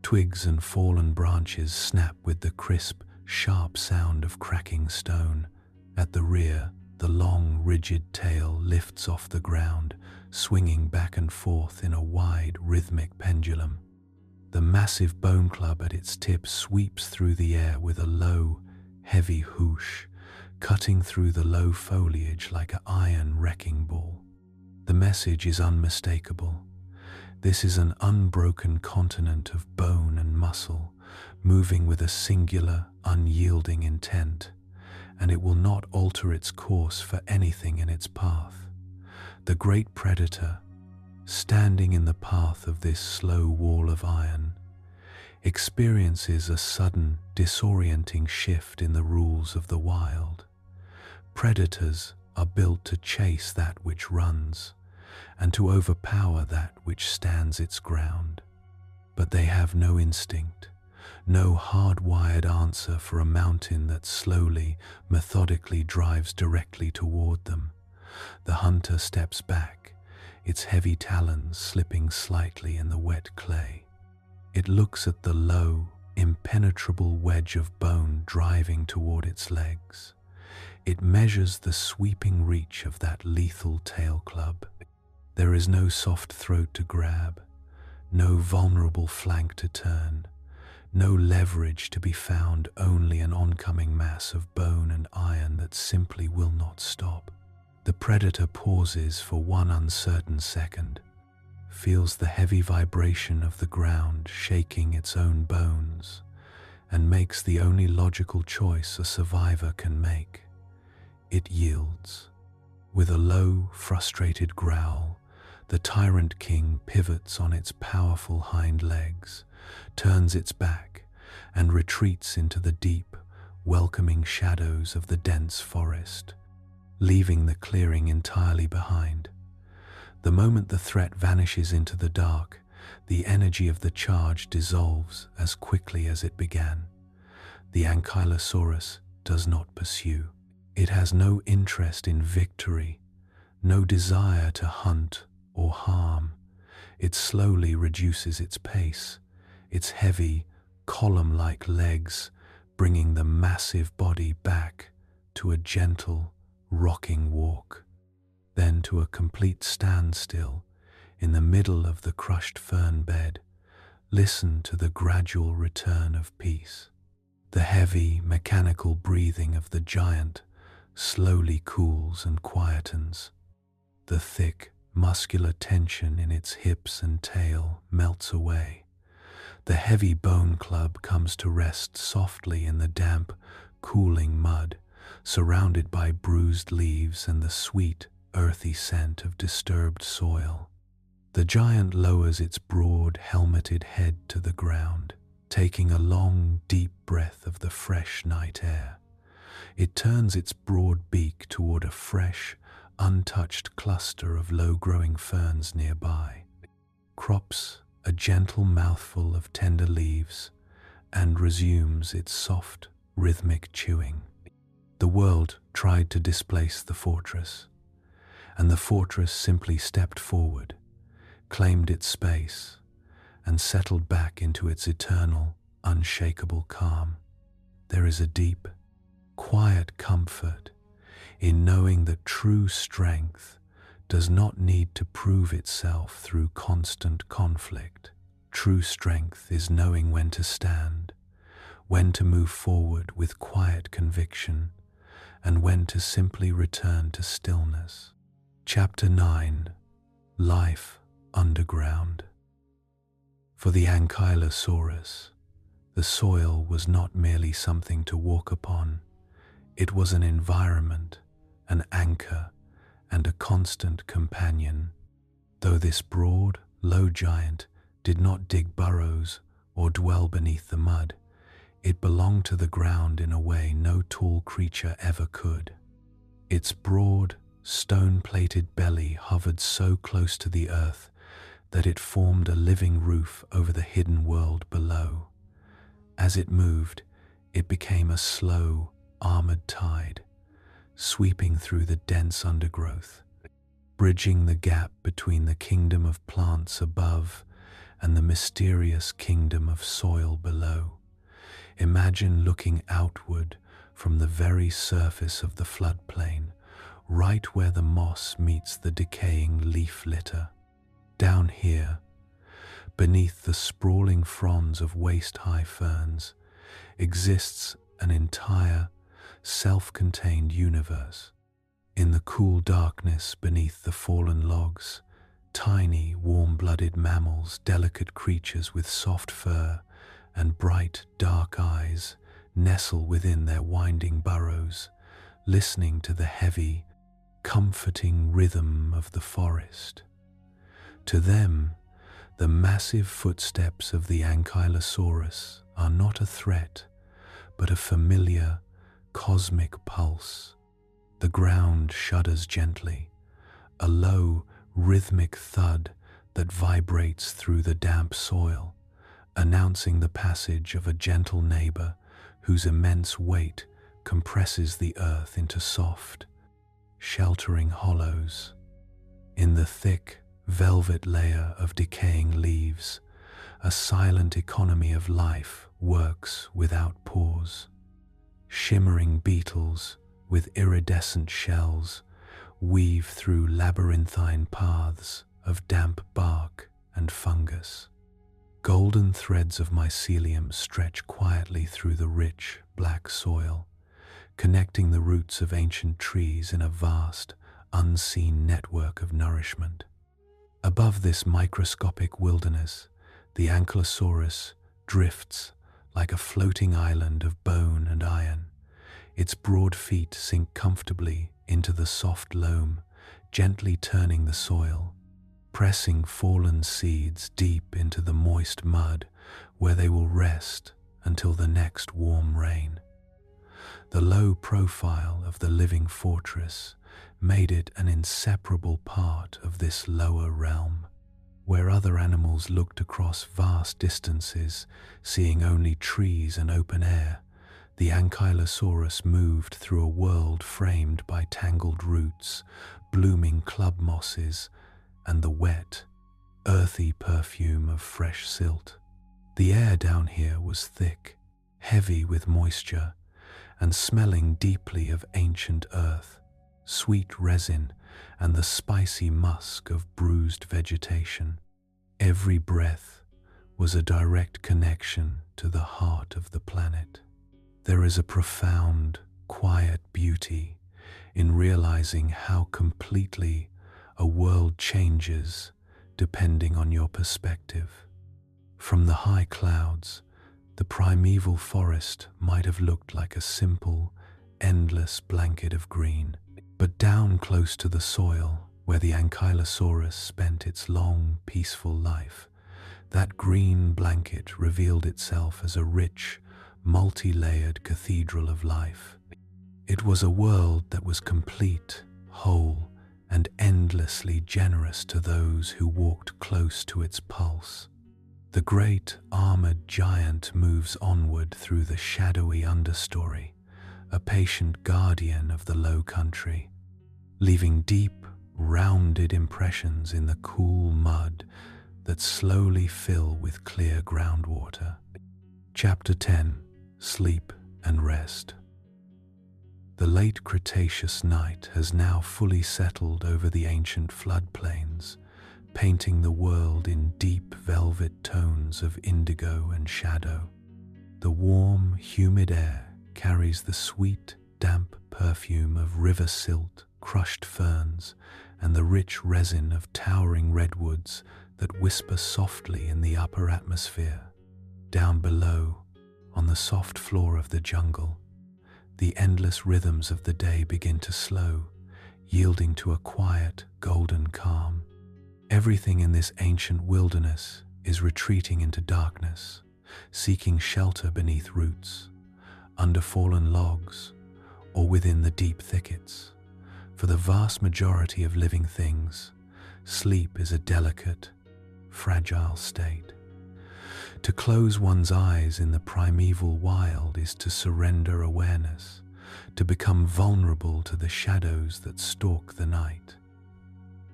Twigs and fallen branches snap with the crisp, sharp sound of cracking stone. At the rear, the long, rigid tail lifts off the ground, swinging back and forth in a wide, rhythmic pendulum. The massive bone club at its tip sweeps through the air with a low, heavy whoosh, cutting through the low foliage like an iron wrecking ball. The message is unmistakable. This is an unbroken continent of bone and muscle, moving with a singular, unyielding intent, and it will not alter its course for anything in its path. The great predator, standing in the path of this slow wall of iron, experiences a sudden, disorienting shift in the rules of the wild. Predators are built to chase that which runs, and to overpower that which stands its ground. But they have no instinct, no hardwired answer for a mountain that slowly, methodically drives directly toward them. The hunter steps back, its heavy talons slipping slightly in the wet clay. It looks at the low, impenetrable wedge of bone driving toward its legs. It measures the sweeping reach of that lethal tail club. There is no soft throat to grab, no vulnerable flank to turn, no leverage to be found, only an oncoming mass of bone and iron that simply will not stop. The predator pauses for one uncertain second, feels the heavy vibration of the ground shaking its own bones, and makes the only logical choice a survivor can make. It yields. With a low, frustrated growl, the tyrant king pivots on its powerful hind legs, turns its back, and retreats into the deep, welcoming shadows of the dense forest, leaving the clearing entirely behind. The moment the threat vanishes into the dark, the energy of the charge dissolves as quickly as it began. The Ankylosaurus does not pursue. It has no interest in victory, no desire to hunt or harm. It slowly reduces its pace, its heavy, column-like legs bringing the massive body back to a gentle, rocking walk, then to a complete standstill in the middle of the crushed fern bed. Listen to the gradual return of peace. The heavy, mechanical breathing of the giant slowly cools and quietens. The thick, muscular tension in its hips and tail melts away. The heavy bone club comes to rest softly in the damp, cooling mud, surrounded by bruised leaves and the sweet, earthy scent of disturbed soil. The giant lowers its broad, helmeted head to the ground, taking a long, deep breath of the fresh night air. It turns its broad beak toward a fresh, untouched cluster of low-growing ferns nearby, crops a gentle mouthful of tender leaves, and resumes its soft, rhythmic chewing. The world tried to displace the fortress, and the fortress simply stepped forward, claimed its space, and settled back into its eternal, unshakable calm. There is a deep, quiet comfort in knowing that true strength does not need to prove itself through constant conflict. True strength is knowing when to stand, when to move forward with quiet conviction, and when to simply return to stillness. Chapter 9. Life Underground. For the Ankylosaurus, the soil was not merely something to walk upon. It was an environment, an anchor, and a constant companion. Though this broad, low giant did not dig burrows or dwell beneath the mud, it belonged to the ground in a way no tall creature ever could. Its broad, stone-plated belly hovered so close to the earth that it formed a living roof over the hidden world below. As it moved, it became a slow, armored tide, sweeping through the dense undergrowth, bridging the gap between the kingdom of plants above and the mysterious kingdom of soil below. Imagine looking outward from the very surface of the floodplain, right where the moss meets the decaying leaf litter. Down here, beneath the sprawling fronds of waist-high ferns, exists an entire, self-contained universe. In the cool darkness beneath the fallen logs, tiny, warm-blooded mammals, delicate creatures with soft fur and bright, dark eyes, nestle within their winding burrows, listening to the heavy, comforting rhythm of the forest. To them, the massive footsteps of the Ankylosaurus are not a threat, but a familiar, cosmic pulse. The ground shudders gently, a low, rhythmic thud that vibrates through the damp soil, announcing the passage of a gentle neighbor whose immense weight compresses the earth into soft, sheltering hollows. In the thick, velvet layer of decaying leaves, a silent economy of life works without pause. Shimmering beetles with iridescent shells weave through labyrinthine paths of damp bark and fungus. Golden threads of mycelium stretch quietly through the rich, black soil, connecting the roots of ancient trees in a vast, unseen network of nourishment. Above this microscopic wilderness, the Ankylosaurus drifts like a floating island of bone and iron. Its broad feet sink comfortably into the soft loam, gently turning the soil, pressing fallen seeds deep into the moist mud where they will rest until the next warm rain. The low profile of the living fortress made it an inseparable part of this lower realm, where other animals looked across vast distances, seeing only trees and open air. The Ankylosaurus moved through a world framed by tangled roots, blooming club mosses, and the wet, earthy perfume of fresh silt. The air down here was thick, heavy with moisture, and smelling deeply of ancient earth, sweet resin, and the spicy musk of bruised vegetation. Every breath was a direct connection to the heart of the planet. There is a profound, quiet beauty in realizing how completely a world changes depending on your perspective. From the high clouds, the primeval forest might have looked like a simple, endless blanket of green, but down close to the soil, where the Ankylosaurus spent its long, peaceful life, that green blanket revealed itself as a rich, multi-layered cathedral of life. It was a world that was complete, whole, and endlessly generous to those who walked close to its pulse. The great armored giant moves onward through the shadowy understory, a patient guardian of the low country, leaving deep, rounded impressions in the cool mud that slowly fill with clear groundwater. Chapter 10: Sleep and Rest. The late Cretaceous night has now fully settled over the ancient floodplains, painting the world in deep velvet tones of indigo and shadow. The warm, humid air carries the sweet, damp perfume of river silt, crushed ferns, and the rich resin of towering redwoods that whisper softly in the upper atmosphere. Down below, on the soft floor of the jungle, the endless rhythms of the day begin to slow, yielding to a quiet, golden calm. Everything in this ancient wilderness is retreating into darkness, seeking shelter beneath roots, under fallen logs, or within the deep thickets. For the vast majority of living things, sleep is a delicate, fragile state. To close one's eyes in the primeval wild is to surrender awareness, to become vulnerable to the shadows that stalk the night.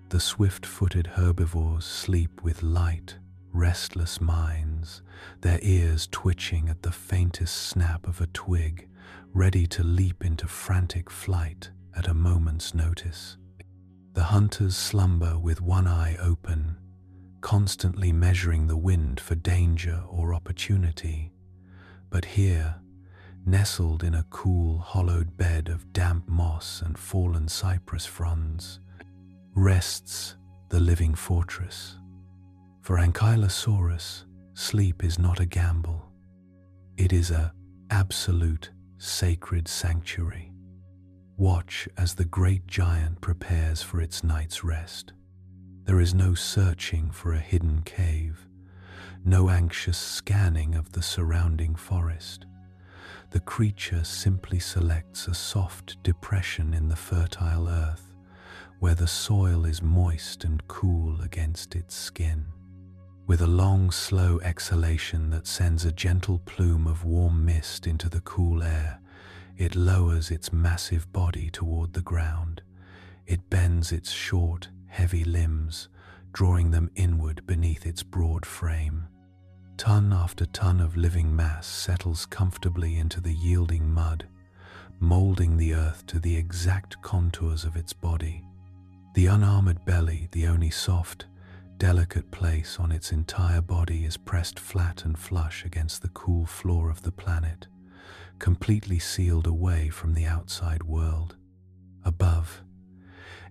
The swift-footed herbivores sleep with light, restless minds, their ears twitching at the faintest snap of a twig, ready to leap into frantic flight at a moment's notice. The hunters slumber with one eye open, constantly measuring the wind for danger or opportunity. But here, nestled in a cool, hollowed bed of damp moss and fallen cypress fronds, rests the living fortress. For Ankylosaurus, sleep is not a gamble. It is an absolute, sacred sanctuary. Watch as the great giant prepares for its night's rest. There is no searching for a hidden cave, no anxious scanning of the surrounding forest. The creature simply selects a soft depression in the fertile earth, where the soil is moist and cool against its skin. With a long, slow exhalation that sends a gentle plume of warm mist into the cool air, it lowers its massive body toward the ground. It bends its short, heavy limbs, drawing them inward beneath its broad frame. Ton after ton of living mass settles comfortably into the yielding mud, molding the earth to the exact contours of its body. The unarmored belly, the only soft, delicate place on its entire body, is pressed flat and flush against the cool floor of the planet, completely sealed away from the outside world. Above,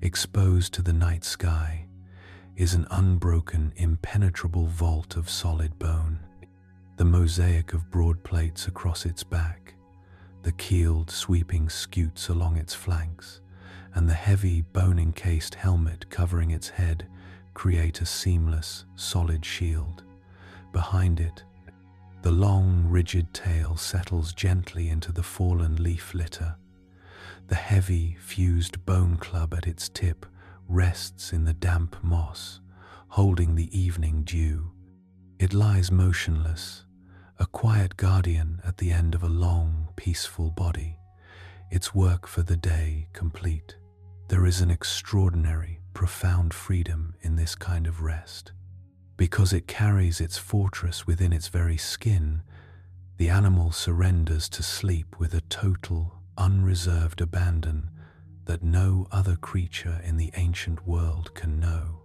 exposed to the night sky, is an unbroken, impenetrable vault of solid bone. The mosaic of broad plates across its back, the keeled, sweeping scutes along its flanks, and the heavy, bone-encased helmet covering its head create a seamless, solid shield. Behind it, the long, rigid tail settles gently into the fallen leaf litter. The heavy, fused bone club at its tip rests in the damp moss, holding the evening dew. It lies motionless, a quiet guardian at the end of a long, peaceful body, its work for the day complete. There is an extraordinary, profound freedom in this kind of rest. Because it carries its fortress within its very skin, the animal surrenders to sleep with a total, unreserved abandon that no other creature in the ancient world can know.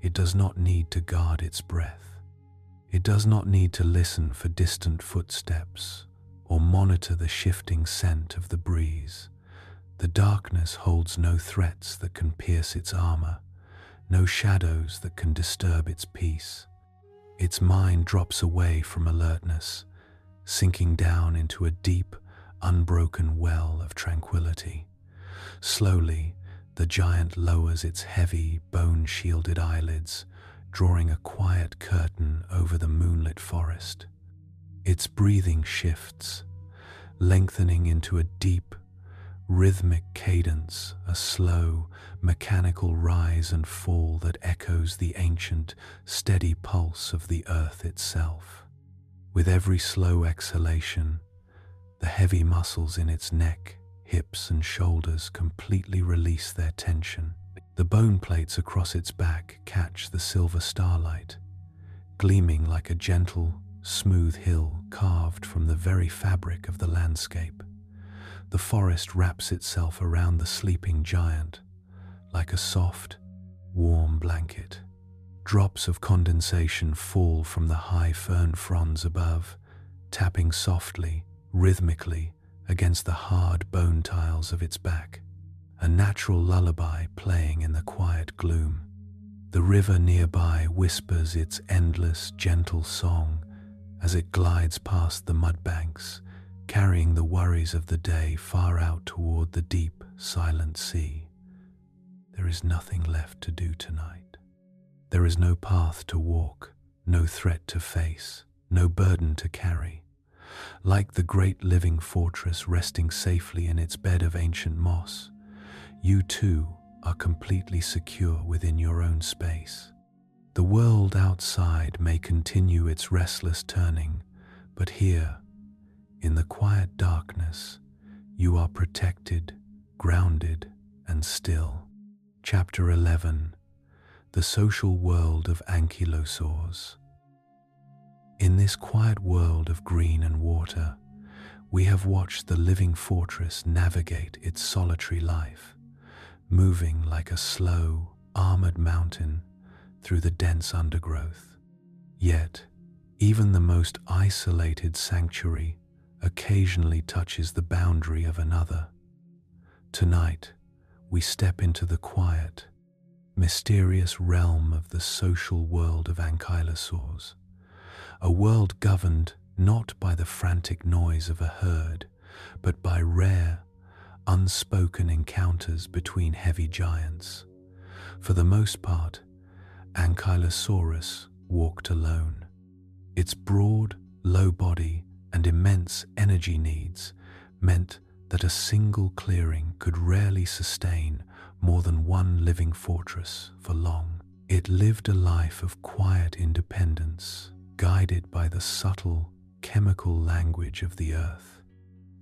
It does not need to guard its breath. It does not need to listen for distant footsteps or monitor the shifting scent of the breeze. The darkness holds no threats that can pierce its armor, no shadows that can disturb its peace. Its mind drops away from alertness, sinking down into a deep, unbroken well of tranquility. Slowly, the giant lowers its heavy, bone-shielded eyelids, drawing a quiet curtain over the moonlit forest. Its breathing shifts, lengthening into a deep, rhythmic cadence, a slow, mechanical rise and fall that echoes the ancient, steady pulse of the earth itself. With every slow exhalation, the heavy muscles in its neck, hips and shoulders completely release their tension. The bone plates across its back catch the silver starlight, gleaming like a gentle, smooth hill carved from the very fabric of the landscape. The forest wraps itself around the sleeping giant like a soft, warm blanket. Drops of condensation fall from the high fern fronds above, tapping softly, rhythmically against the hard bone tiles of its back, a natural lullaby playing in the quiet gloom. The river nearby whispers its endless, gentle song as it glides past the mud banks, carrying the worries of the day far out toward the deep, silent sea. There is nothing left to do tonight. There is no path to walk, no threat to face, no burden to carry. Like the great living fortress resting safely in its bed of ancient moss, you too are completely secure within your own space. The world outside may continue its restless turning, but here, in the quiet darkness, you are protected, grounded, and still. Chapter 11. The Social World of Ankylosaurs. In this quiet world of green and water, we have watched the living fortress navigate its solitary life, moving like a slow, armored mountain through the dense undergrowth. Yet, even the most isolated sanctuary occasionally touches the boundary of another. Tonight, we step into the quiet, mysterious realm of the social world of Ankylosaurs, a world governed not by the frantic noise of a herd, but by rare, unspoken encounters between heavy giants. For the most part, Ankylosaurus walked alone. Its broad, low body and immense energy needs meant that a single clearing could rarely sustain more than one living fortress for long. It lived a life of quiet independence, guided by the subtle, chemical language of the earth.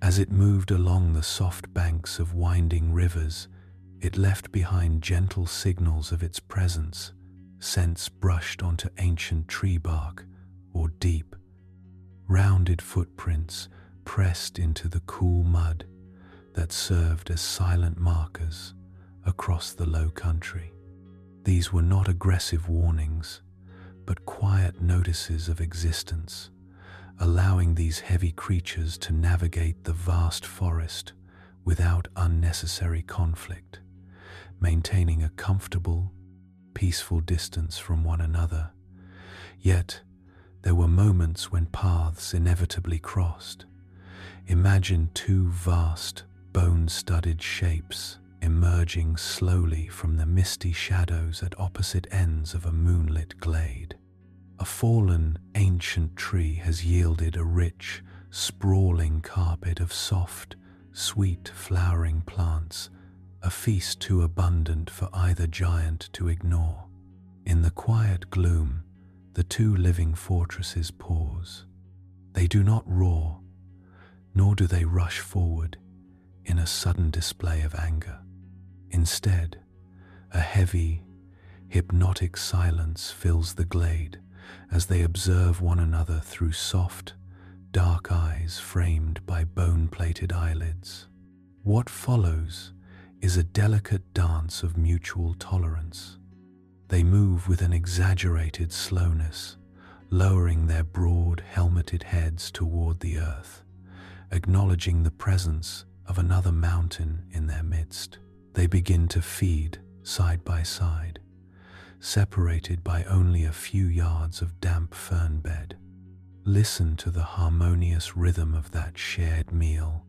As it moved along the soft banks of winding rivers, it left behind gentle signals of its presence, scents brushed onto ancient tree bark or deep, rounded footprints pressed into the cool mud that served as silent markers across the low country. These were not aggressive warnings, but quiet notices of existence, allowing these heavy creatures to navigate the vast forest without unnecessary conflict, maintaining a comfortable, peaceful distance from one another. Yet, there were moments when paths inevitably crossed. Imagine two vast, bone-studded shapes emerging slowly from the misty shadows at opposite ends of a moonlit glade. A fallen, ancient tree has yielded a rich, sprawling carpet of soft, sweet flowering plants, a feast too abundant for either giant to ignore. In the quiet gloom, the two living fortresses pause. They do not roar. nor do they rush forward in a sudden display of anger. Instead, a heavy, hypnotic silence fills the glade as they observe one another through soft, dark eyes framed by bone-plated eyelids. What follows is a delicate dance of mutual tolerance. They move with an exaggerated slowness, lowering their broad, helmeted heads toward the earth, acknowledging the presence of another mountain in their midst. They begin to feed side by side, separated by only a few yards of damp fern bed. Listen to the harmonious rhythm of that shared meal,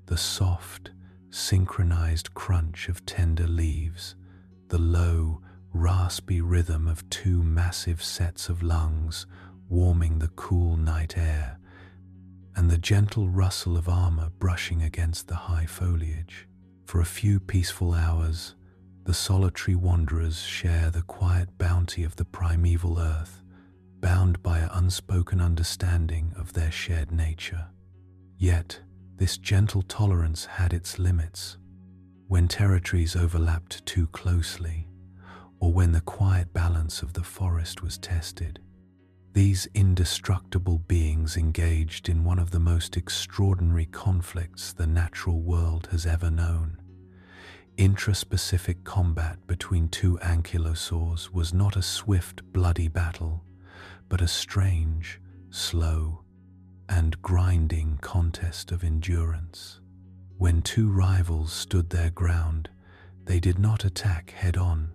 the soft, synchronized crunch of tender leaves, the low, raspy rhythm of two massive sets of lungs warming the cool night air, and the gentle rustle of armor brushing against the high foliage. For a few peaceful hours, the solitary wanderers share the quiet bounty of the primeval earth, bound by an unspoken understanding of their shared nature. Yet, this gentle tolerance had its limits. When territories overlapped too closely, or when the quiet balance of the forest was tested, these indestructible beings engaged in one of the most extraordinary conflicts the natural world has ever known. Intraspecific combat between two ankylosaurs was not a swift, bloody battle, but a strange, slow, and grinding contest of endurance. When two rivals stood their ground, they did not attack head-on,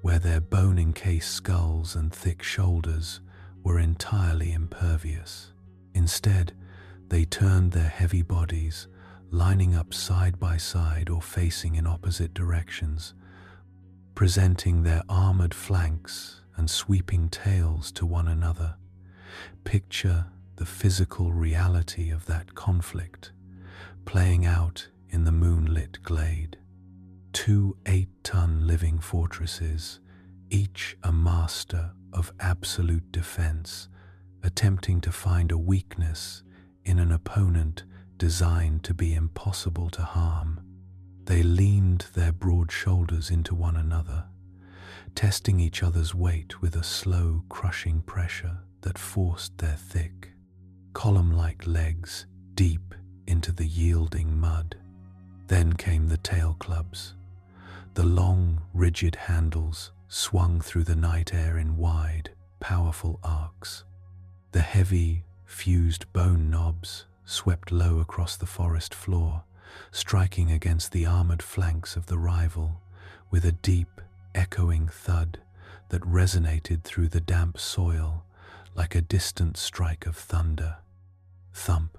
where their bone-encased skulls and thick shoulders were entirely impervious. Instead, they turned their heavy bodies, lining up side by side or facing in opposite directions, presenting their armored flanks and sweeping tails to one another. Picture the physical reality of that conflict playing out in the moonlit glade. Two 8-ton living fortresses, each a master of absolute defense, attempting to find a weakness in an opponent designed to be impossible to harm. They leaned their broad shoulders into one another, testing each other's weight with a slow, crushing pressure that forced their thick, column-like legs deep into the yielding mud. Then came the tail clubs. The long, rigid handles swung through the night air in wide, powerful arcs. The heavy, fused bone knobs swept low across the forest floor, striking against the armored flanks of the rival with a deep, echoing thud that resonated through the damp soil like a distant strike of thunder. Thump.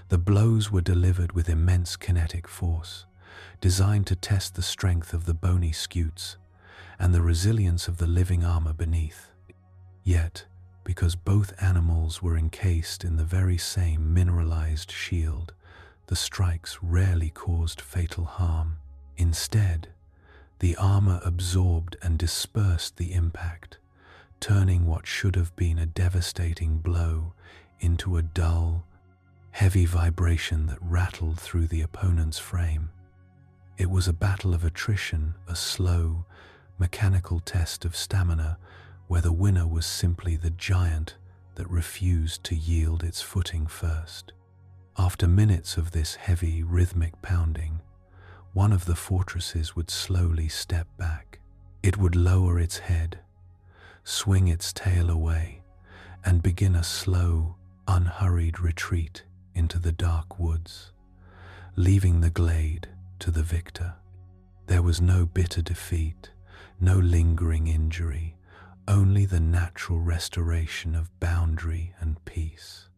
The blows were delivered with immense kinetic force, designed to test the strength of the bony scutes and the resilience of the living armor beneath. Yet, because both animals were encased in the very same mineralized shield, the strikes rarely caused fatal harm. Instead, the armor absorbed and dispersed the impact, turning what should have been a devastating blow into a dull, heavy vibration that rattled through the opponent's frame. It was a battle of attrition, a slow, mechanical test of stamina where the winner was simply the giant that refused to yield its footing first. After minutes of this heavy, rhythmic pounding, one of the fortresses would slowly step back. It would lower its head, swing its tail away, and begin a slow, unhurried retreat into the dark woods, leaving the glade to the victor. There was no bitter defeat, no lingering injury, only the natural restoration of boundary and peace.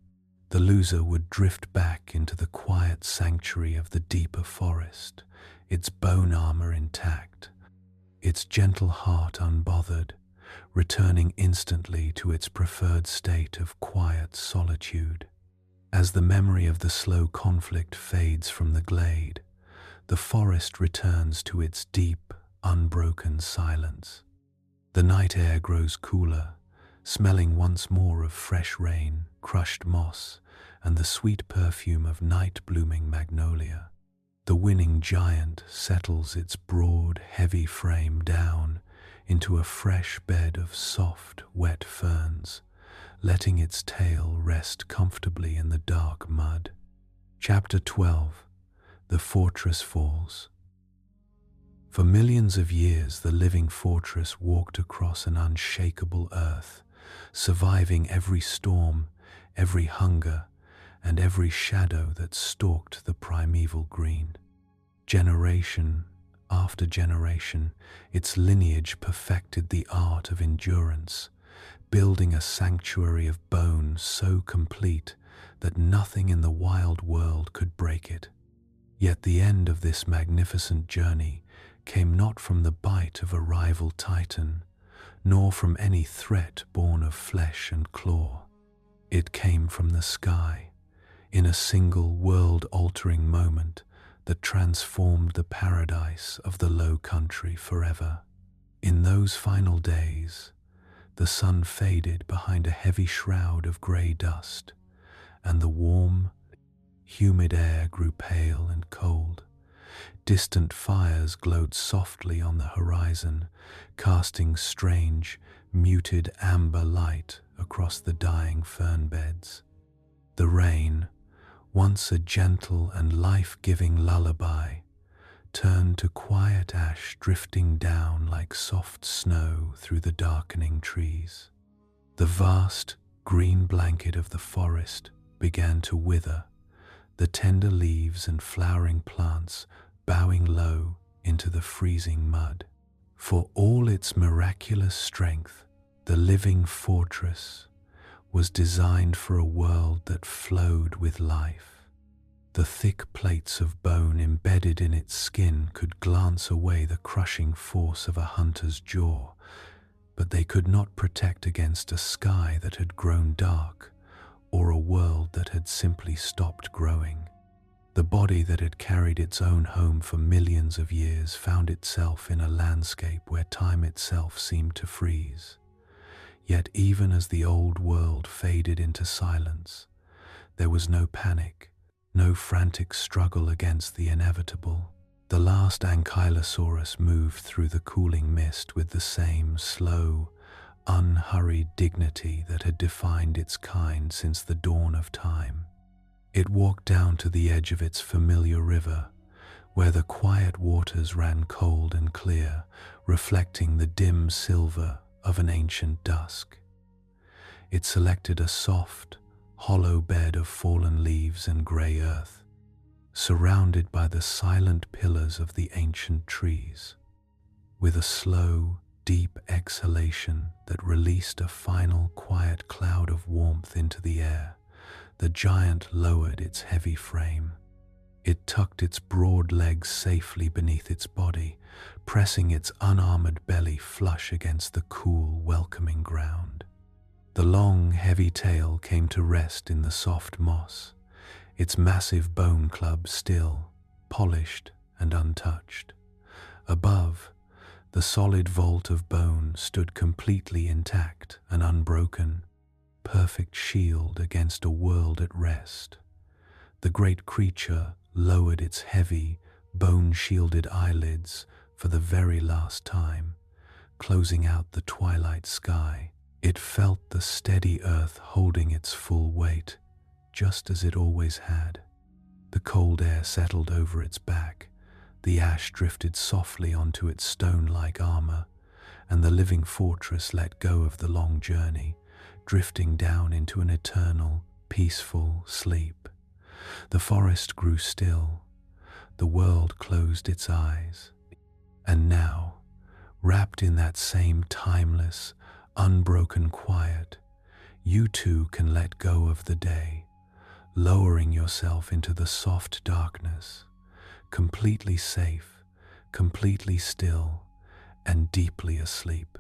The loser would drift back into the quiet sanctuary of the deeper forest, its bone armor intact, its gentle heart unbothered, returning instantly to its preferred state of quiet solitude. As the memory of the slow conflict fades from the glade, the forest returns to its deep, unbroken silence. The night air grows cooler, smelling once more of fresh rain, crushed moss, and the sweet perfume of night-blooming magnolia. The winning giant settles its broad, heavy frame down into a fresh bed of soft, wet ferns, letting its tail rest comfortably in the dark mud. Chapter 12. The Fortress Falls. For millions of years, the living fortress walked across an unshakable earth, surviving every storm, every hunger, and every shadow that stalked the primeval green. Generation after generation, its lineage perfected the art of endurance, building a sanctuary of bone so complete that nothing in the wild world could break it. Yet the end of this magnificent journey came not from the bite of a rival titan, nor from any threat born of flesh and claw. It came from the sky, in a single world-altering moment that transformed the paradise of the Low Country forever. In those final days, the sun faded behind a heavy shroud of grey dust, and the warm, humid air grew pale and cold. Distant fires glowed softly on the horizon, casting strange, muted amber light across the dying fern beds. The rain, once a gentle and life-giving lullaby, turned to quiet ash drifting down like soft snow through the darkening trees. The vast, green blanket of the forest began to wither, the tender leaves and flowering plants bowing low into the freezing mud. For all its miraculous strength, the living fortress was designed for a world that flowed with life. The thick plates of bone embedded in its skin could glance away the crushing force of a hunter's jaw, but they could not protect against a sky that had grown dark or a world that had simply stopped growing. The body that had carried its own home for millions of years found itself in a landscape where time itself seemed to freeze. Yet even as the old world faded into silence, there was no panic, no frantic struggle against the inevitable. The last Ankylosaurus moved through the cooling mist with the same slow, unhurried dignity that had defined its kind since the dawn of time. It walked down to the edge of its familiar river, where the quiet waters ran cold and clear, reflecting the dim silver of an ancient dusk. It selected a soft, hollow bed of fallen leaves and grey earth, surrounded by the silent pillars of the ancient trees. With a slow, deep exhalation that released a final quiet cloud of warmth into the air, the giant lowered its heavy frame. It tucked its broad legs safely beneath its body, pressing its unarmored belly flush against the cool, welcoming ground. The long, heavy tail came to rest in the soft moss, its massive bone club still, polished and untouched. Above, the solid vault of bone stood completely intact and unbroken, perfect shield against a world at rest. The great creature lowered its heavy, bone-shielded eyelids for the very last time, closing out the twilight sky. It felt the steady earth holding its full weight, just as it always had. The cold air settled over its back, the ash drifted softly onto its stone-like armor, and the living fortress let go of the long journey, drifting down into an eternal, peaceful sleep. The forest grew still, the world closed its eyes, and now, wrapped in that same timeless, unbroken quiet, you too can let go of the day, lowering yourself into the soft darkness, completely safe, completely still, and deeply asleep.